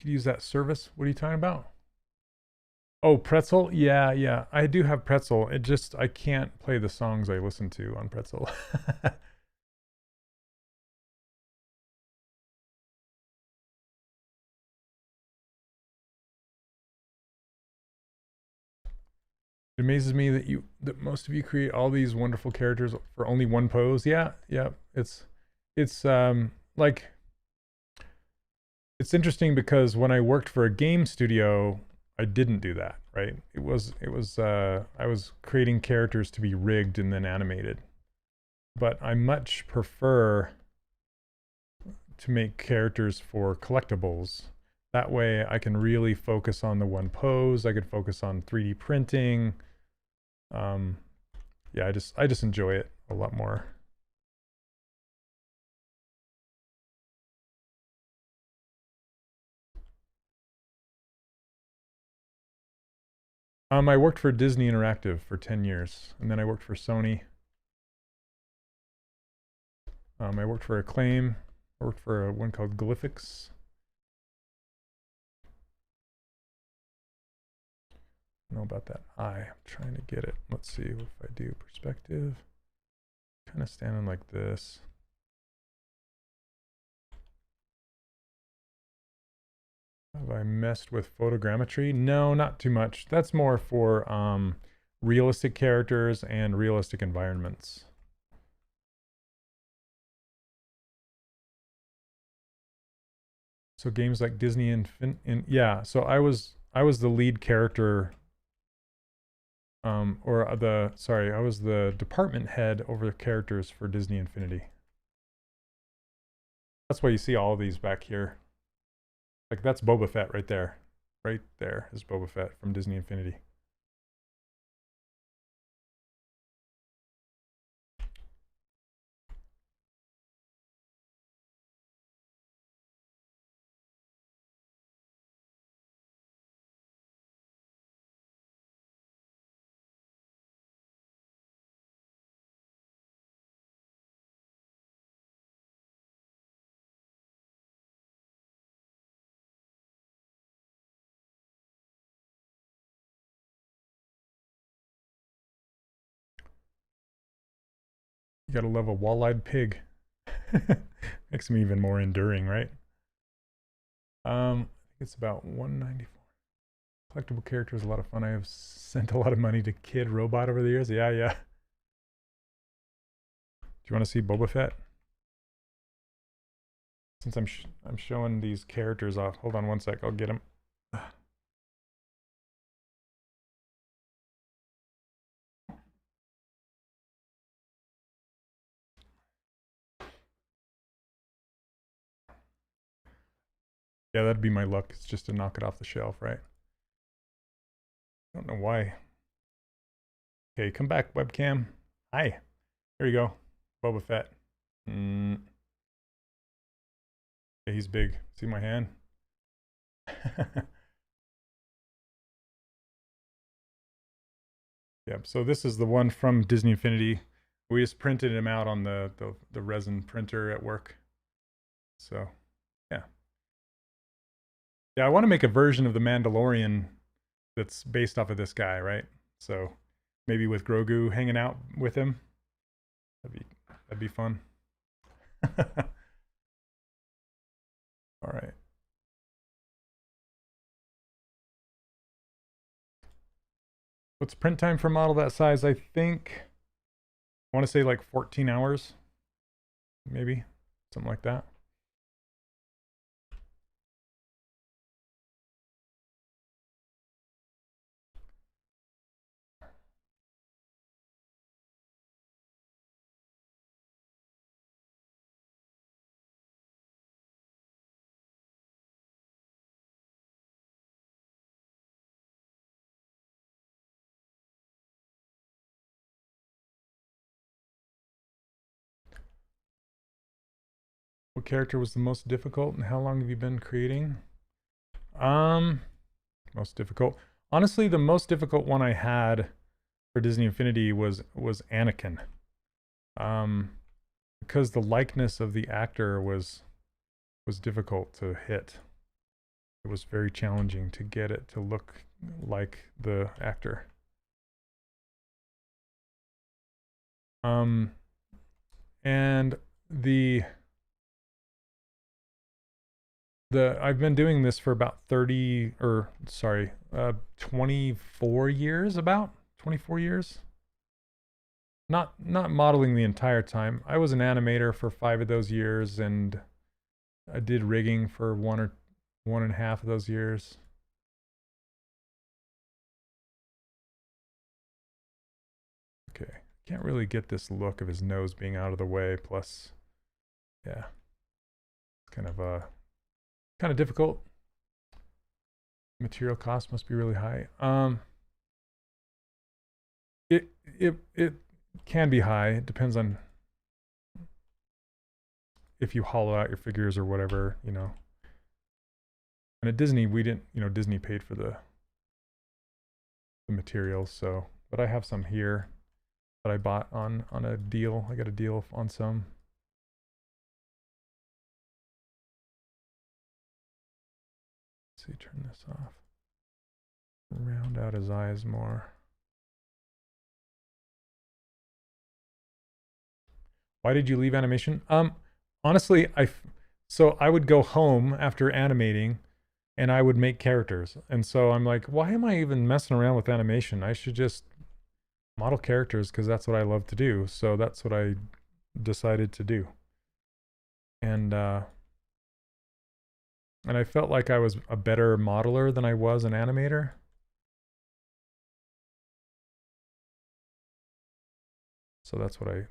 Could use that service. What are you talking about? Oh, Pretzel? Yeah, yeah. I do have Pretzel. It just, I can't play the songs I listen to on Pretzel. It amazes me that most of you create all these wonderful characters for only one pose. Yeah, yeah. It's like it's interesting because when I worked for a game studio, I didn't do that, right? I was creating characters to be rigged and then animated. But I much prefer to make characters for collectibles. That way I can really focus on the one pose. I could focus on 3D printing. Yeah, I just enjoy it a lot more. I worked for Disney Interactive for 10 years, and then I worked for Sony. I worked for Acclaim. I worked for one called Glyphics. I don't know about that eye. I'm trying to get it. Let's see if I do perspective. Kind of standing like this. Have I messed with photogrammetry? No, not too much. That's more for realistic characters and realistic environments. So games like Disney yeah. So I was the lead character, I was the department head over the characters for Disney Infinity. That's why you see all of these back here. Like that's Boba Fett right there. Right there is Boba Fett from Disney Infinity. gotta love a wall-eyed pig. Makes me even more enduring, right? I think it's about 194. Collectible character is a lot of fun. I have sent a lot of money to Kid Robot over the years. Yeah. Do you want to see Boba Fett? Since I'm showing these characters off. Hold on one sec. I'll get him. Yeah, that'd be my luck. It's just to knock it off the shelf, right? I don't know why. Okay, come back, webcam. Hi. Here you go. Boba Fett. Yeah, he's big. See my hand? Yep, so this is the one from Disney Infinity. We just printed him out on the resin printer at work. So, yeah. Yeah, I want to make a version of the Mandalorian that's based off of this guy, right? So maybe with Grogu hanging out with him. That'd be fun. All right. What's print time for a model that size? I think I want to say like 14 hours, maybe something like that. What character was the most difficult and how long have you been creating? Most difficult. Honestly, the most difficult one I had for Disney Infinity was Anakin. Because the likeness of the actor was difficult to hit. It was very challenging to get it to look like the actor. And I've been doing this for about 24 years, about 24 years. Not modeling the entire time. I was an animator for 5 of those years, and I did rigging for 1 or 1.5 of those years. Okay, can't really get this look of his nose being out of the way. Plus, yeah, it's kind of difficult. Material cost must be really high. It can be high. It depends on if you hollow out your figures or whatever, you know. And at Disney, we didn't, you know, Disney paid for the materials, so, but I have some here that I bought on a deal. I got a deal on some. Let's see, turn this off. Round out his eyes more. Why did you leave animation? Honestly, so I would go home after animating and I would make characters. And so I'm like, why am I even messing around with animation? I should just model characters because that's what I love to do. So that's what I decided to do. And I felt like I was a better modeler than I was an animator. So that's why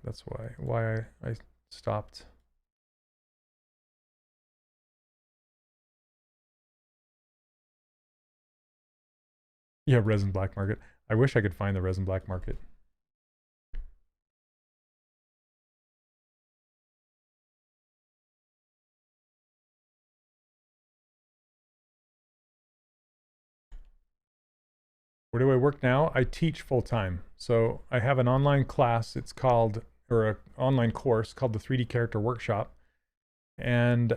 I stopped. Yeah, resin black market. I wish I could find the resin black market. Where do I work now? I teach full time. So I have an online class. It's called, or an online course called the 3D Character Workshop. And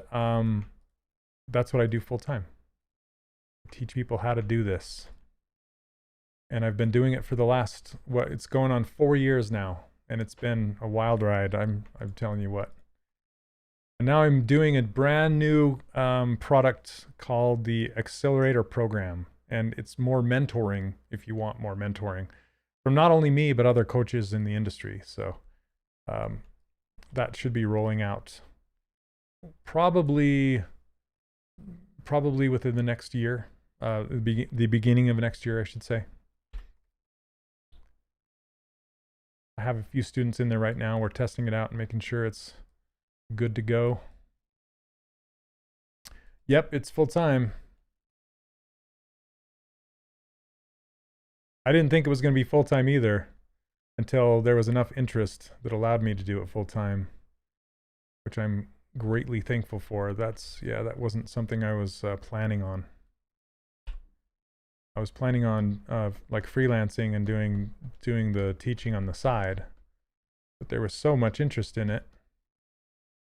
that's what I do full time. Teach people how to do this. And I've been doing it for the last, it's going on 4 years now. and it's been a wild ride. I'm telling you what. And now I'm doing a brand new product called the Accelerator Program, and it's more mentoring if you want more mentoring from not only me but other coaches in the industry. So that should be rolling out probably within the next year, the beginning of next year, I should say. I have a few students in there right now. We're testing it out and making sure it's good to go. Yep, it's full time. I didn't think it was going to be full time either until there was enough interest that allowed me to do it full time, which I'm greatly thankful for. That wasn't something I was planning on. I was planning on like freelancing and doing the teaching on the side, but there was so much interest in it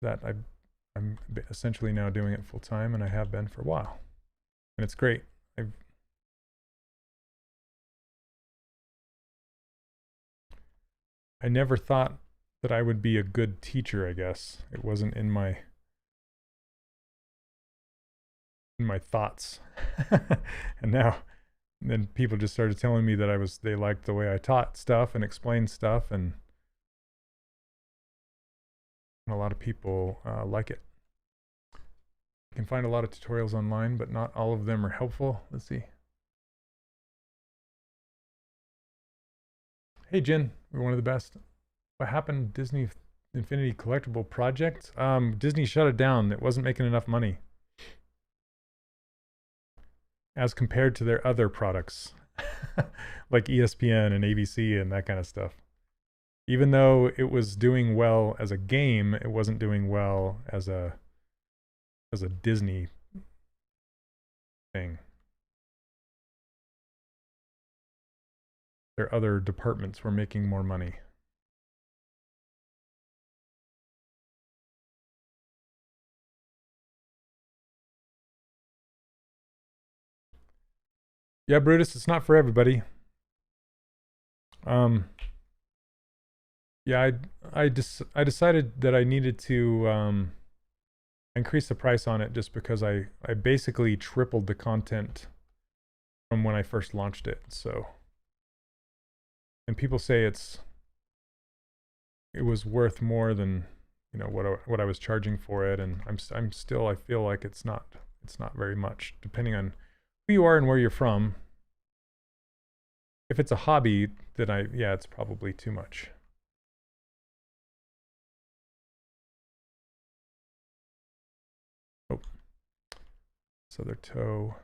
that I'm essentially now doing it full time, and I have been for a while, and it's great. I never thought that I would be a good teacher, I guess. It wasn't in my thoughts. And then people just started telling me that they liked the way I taught stuff and explained stuff, and a lot of people like it. You can find a lot of tutorials online, but not all of them are helpful. Let's see. Hey, Jen, we're one of the best. What happened to Disney Infinity Collectible Project? Disney shut it down. It wasn't making enough money as compared to their other products like ESPN and ABC and that kind of stuff. Even though it was doing well as a game, it wasn't doing well as a Disney thing. Their other departments were making more money. Yeah, Brutus, it's not for everybody. Yeah, I decided that I needed to increase the price on it just because I basically tripled the content from when I first launched it. So, and people say it was worth more than, you know, what I was charging for it, and I'm still, I feel like it's not very much, depending on who you are and where you're from. If it's a hobby, then it's probably too much. Oh, this other toe.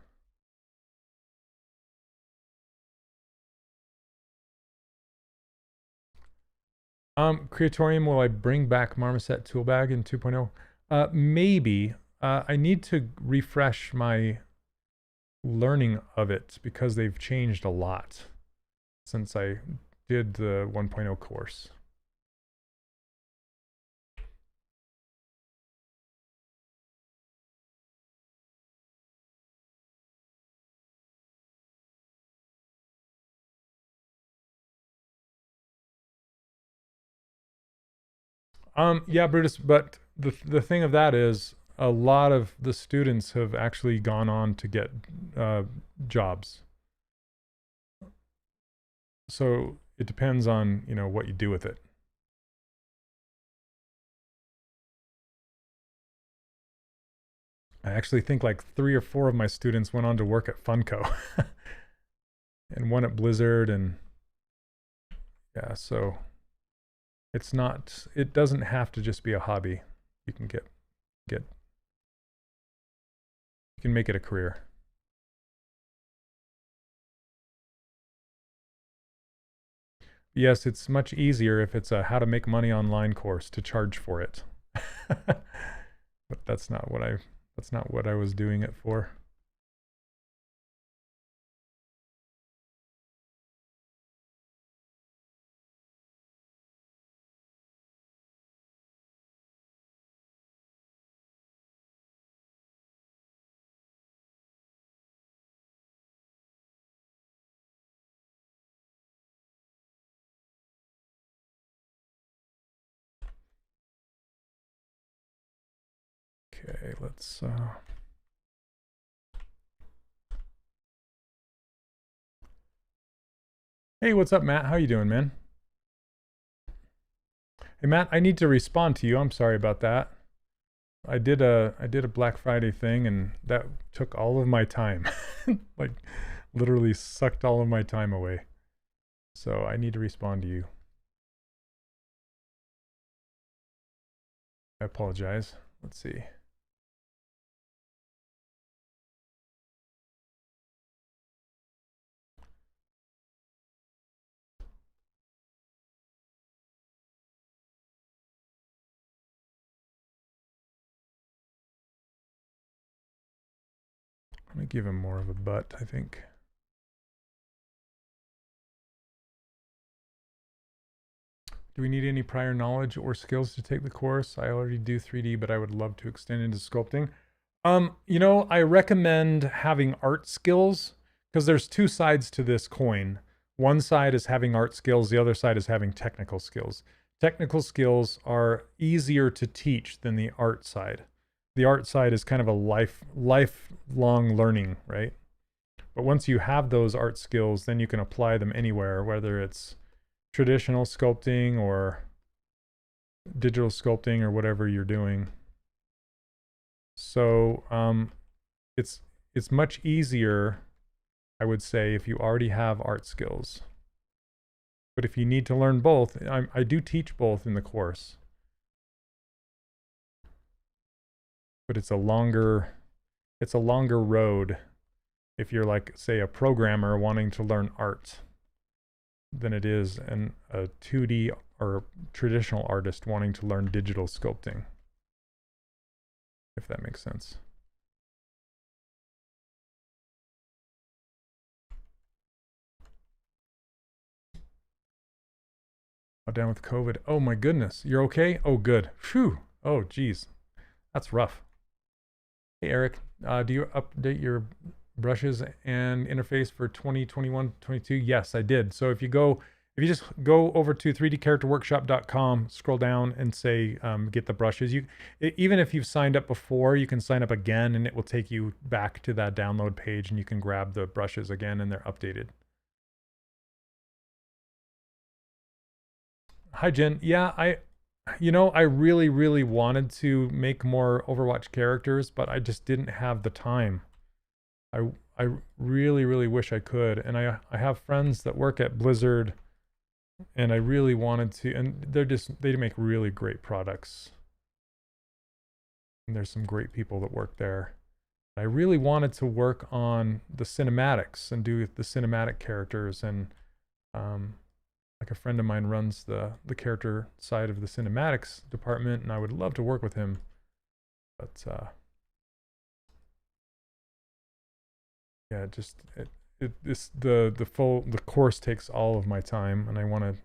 Creatorium, will I bring back Marmoset Toolbag in 2.0? Maybe. I need to refresh my learning of it because they've changed a lot since I did the 1.0 course. Yeah, Brutus, but the thing of that is a lot of the students have actually gone on to get jobs. So it depends on, you know, what you do with it. I actually think like 3 or 4 of my students went on to work at Funko and one at Blizzard, and yeah, so it doesn't have to just be a hobby. You can you can make it a career. Yes, it's much easier if it's a how to make money online course to charge for it. But that's not what I was doing it for. Okay, let's Hey, what's up, Matt? How you doing, man? Hey, Matt, I need to respond to you. I'm sorry about that. I did a Black Friday thing, and that took all of my time. Like, literally sucked all of my time away. So I need to respond to you. I apologize. Let's see. I'm gonna give him more of a butt, I think. Do we need any prior knowledge or skills to take the course? I already do 3D, but I would love to extend into sculpting. You know, I recommend having art skills because there's two sides to this coin. One side is having art skills, the other side is having technical skills. Technical skills are easier to teach than the art side. The art side is kind of a lifelong learning, right? But once you have those art skills, then you can apply them anywhere, whether it's traditional sculpting or digital sculpting or whatever you're doing. So it's much easier, I would say, if you already have art skills. But if you need to learn both, I do teach both in the course. But it's a longer road if you're like, say, a programmer wanting to learn art than it is a 2D or traditional artist wanting to learn digital sculpting, if that makes sense. Oh, down with COVID. Oh my goodness. You're okay? Oh, good. Phew. Oh, geez. That's rough. Hey, Eric, do you update your brushes and interface for 2021-22? Yes, I did. So if you just go over to 3dcharacterworkshop.com, scroll down and say get the brushes. Even if you've signed up before, you can sign up again and it will take you back to that download page and you can grab the brushes again and they're updated. Hi, Jen. Yeah, I really wanted to make more Overwatch characters, but I just didn't have the time. I really wish I could. And I have friends that work at Blizzard and I really wanted to, and they make really great products. And there's some great people that work there. I really wanted to work on the cinematics and do the cinematic characters, and like a friend of mine runs the character side of the cinematics department, and I would love to work with him. But yeah, the course takes all of my time, and I want to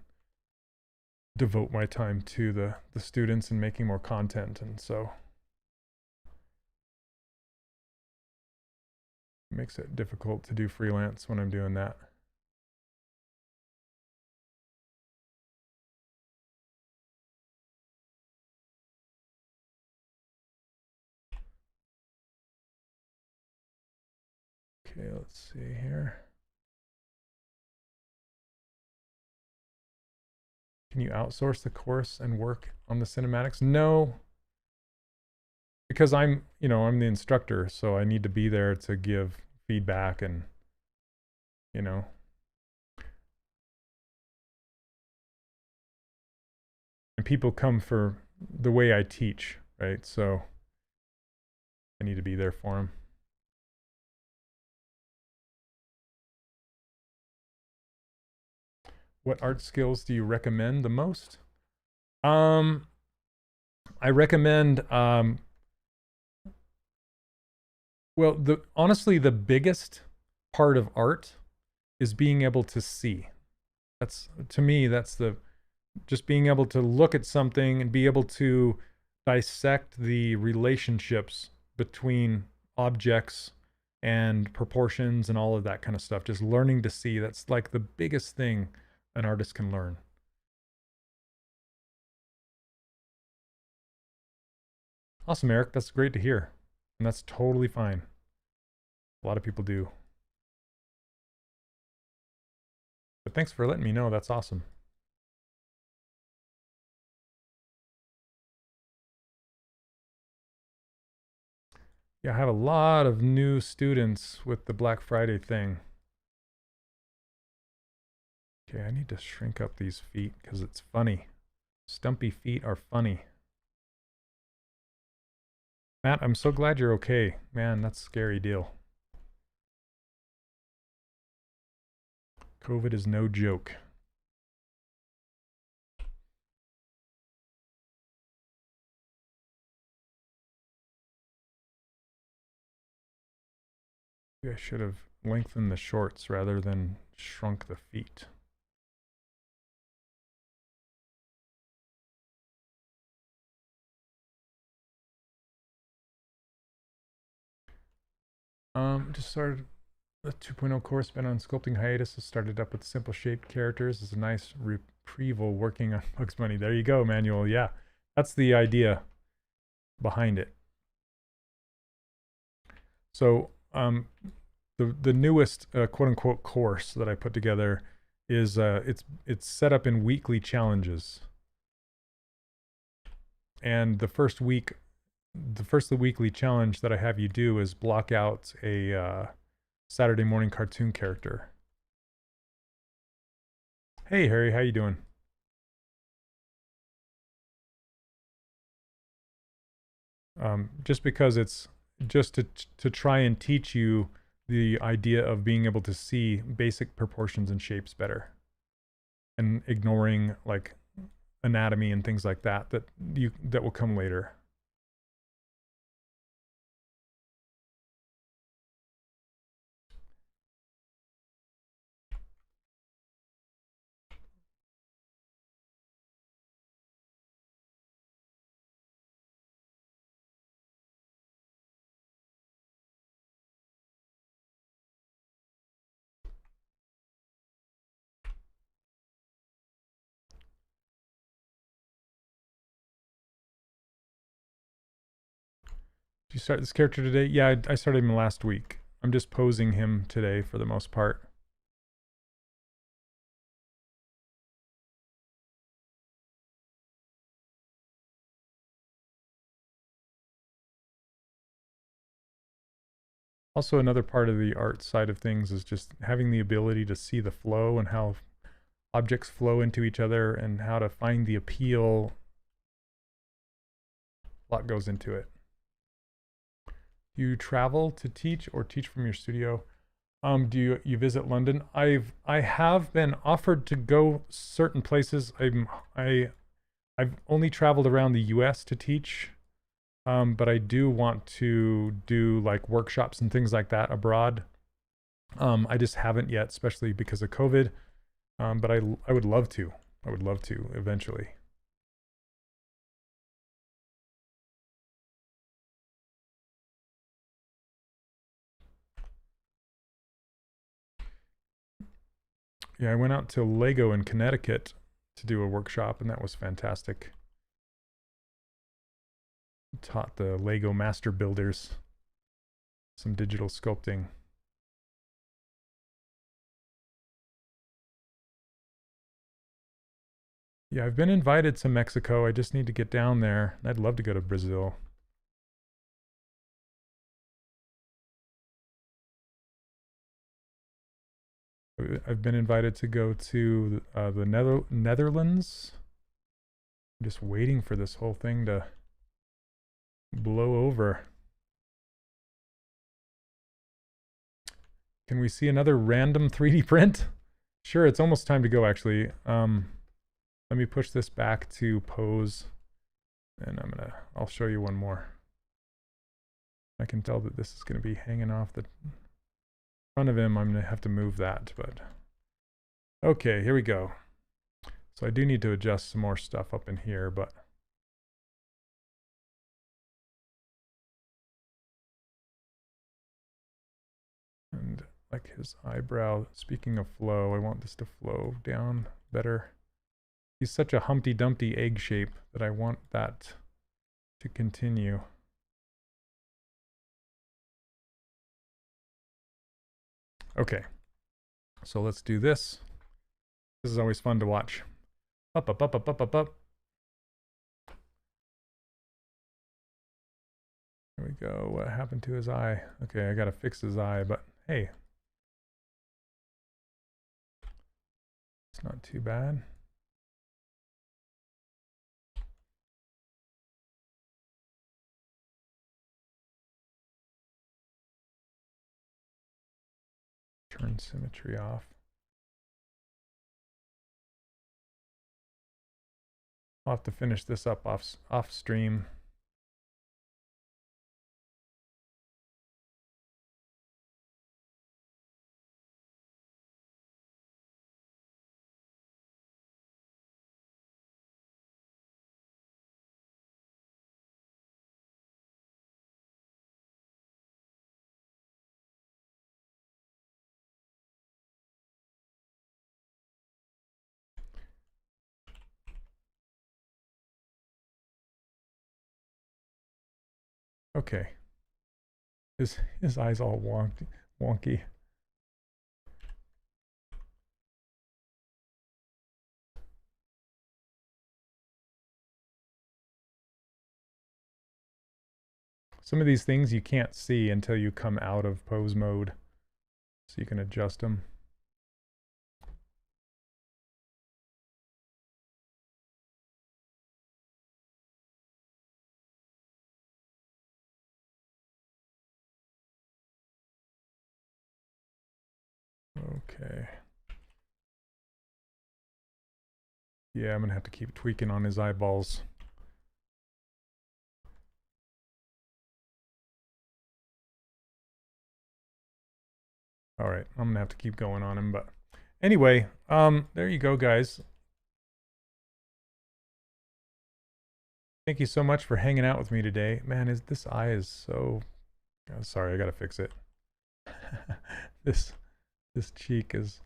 devote my time to the students and making more content, and so it makes it difficult to do freelance when I'm doing that. Okay, let's see here. Can you outsource the course and work on the cinematics? No, because I'm the instructor, so I need to be there to give feedback and, and people come for the way I teach, right? So I need to be there for them. What art skills do you recommend the most? I recommend well, honestly the biggest part of art is being able to see. To me that's just being able to look at something and be able to dissect the relationships between objects and proportions and all of that kind of stuff. Just learning to see, that's like the biggest thing an artist can learn. Awesome, Eric. That's great to hear. And that's totally fine. A lot of people do. But thanks for letting me know. That's awesome. Yeah, I have a lot of new students with the Black Friday thing. Okay, I need to shrink up these feet because it's funny. Stumpy feet are funny. Matt, I'm so glad you're okay. Man, that's a scary deal. COVID is no joke. Maybe I should have lengthened the shorts rather than shrunk the feet. Just started the 2.0 course, been on sculpting hiatus. I started up with simple shaped characters. It's a nice retrieval working on Bugs Bunny. There you go, Manuel. Yeah, that's the idea behind it. So the newest quote unquote course that I put together is it's set up in weekly challenges. And the first weekly challenge that I have you do is block out a Saturday morning cartoon character. Hey Harry, how you doing? Just because it's just to try and teach you the idea of being able to see basic proportions and shapes better, and ignoring like anatomy and things like that that will come later. Did you start this character today? Yeah, I started him last week. I'm just posing him today for the most part. Also, another part of the art side of things is just having the ability to see the flow and how objects flow into each other and how to find the appeal. A lot goes into it. You travel to teach or teach from your studio? Do you visit London? I have been offered to go certain places. I've only traveled around the US to teach. But I do want to do like workshops and things like that abroad. I just haven't yet, especially because of COVID. But I would love to. I would love to eventually. Yeah, I went out to Lego in Connecticut to do a workshop, and that was fantastic. Taught the Lego master builders some digital sculpting. Yeah, I've been invited to Mexico. I just need to get down there. I'd love to go to Brazil. I've been invited to go to the Netherlands. I'm just waiting for this whole thing to blow over. Can we see another random 3D print? Sure, it's almost time to go actually. Let me push this back to pose, and I'll show you one more. I can tell that this is gonna be hanging off the front of him. I'm gonna have to move that, but okay, here we go. So I do need to adjust some more stuff up in here, but and like his eyebrow, speaking of flow, I want this to flow down better. He's such a Humpty Dumpty egg shape that I want that to continue. Okay, so let's do this. This is always fun to watch. Up, up, up, up, up, up, up. There we go. What happened to his eye? Okay, I gotta fix his eye, but hey. It's not too bad. Turn symmetry off. I'll have to finish this up off stream. Okay. His eye's all wonky. Some of these things you can't see until you come out of pose mode, so you can adjust them. Okay. Yeah, I'm gonna have to keep tweaking on his eyeballs. All right, I'm gonna have to keep going on him, but anyway, there you go, guys. Thank you so much for hanging out with me today. Man, this eye is so... Oh, sorry, I gotta fix it. This cheek is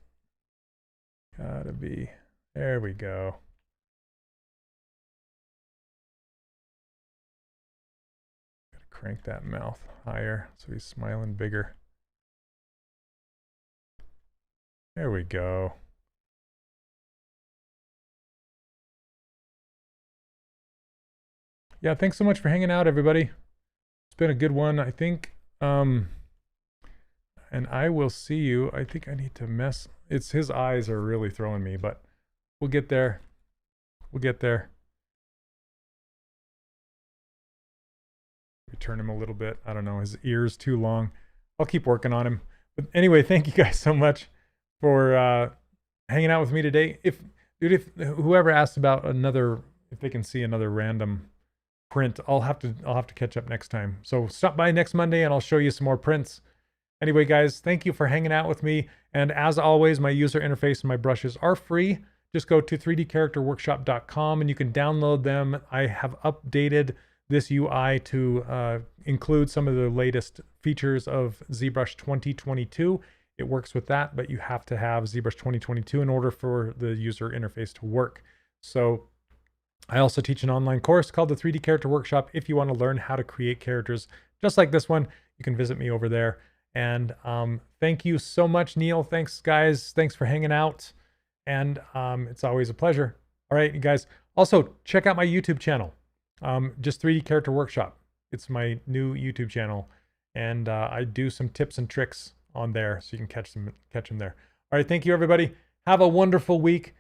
gotta be... There we go. Gotta crank that mouth higher so he's smiling bigger. There we go. Yeah, thanks so much for hanging out, everybody. It's been a good one, I think. And I will see you. I think I need to mess... It's his eyes are really throwing me, but we'll get there. We'll get there. Turn him a little bit. I don't know, his ear's too long. I'll keep working on him. But anyway, thank you guys so much for hanging out with me today. If whoever asked about if they can see another random print, I'll have to catch up next time. So stop by next Monday and I'll show you some more prints. Anyway, guys, thank you for hanging out with me. And as always, my user interface and my brushes are free. Just go to 3dcharacterworkshop.com and you can download them. I have updated this UI to include some of the latest features of ZBrush 2022. It works with that, but you have to have ZBrush 2022 in order for the user interface to work. So I also teach an online course called the 3D Character Workshop. If you want to learn how to create characters just like this one, you can visit me over there. And thank you so much, Neil. Thanks, guys. Thanks for hanging out. And it's always a pleasure. All right, you guys. Also, check out my YouTube channel. Just 3D Character Workshop. It's my new YouTube channel. And I do some tips and tricks on there, so you can catch them there. All right, thank you, everybody. Have a wonderful week.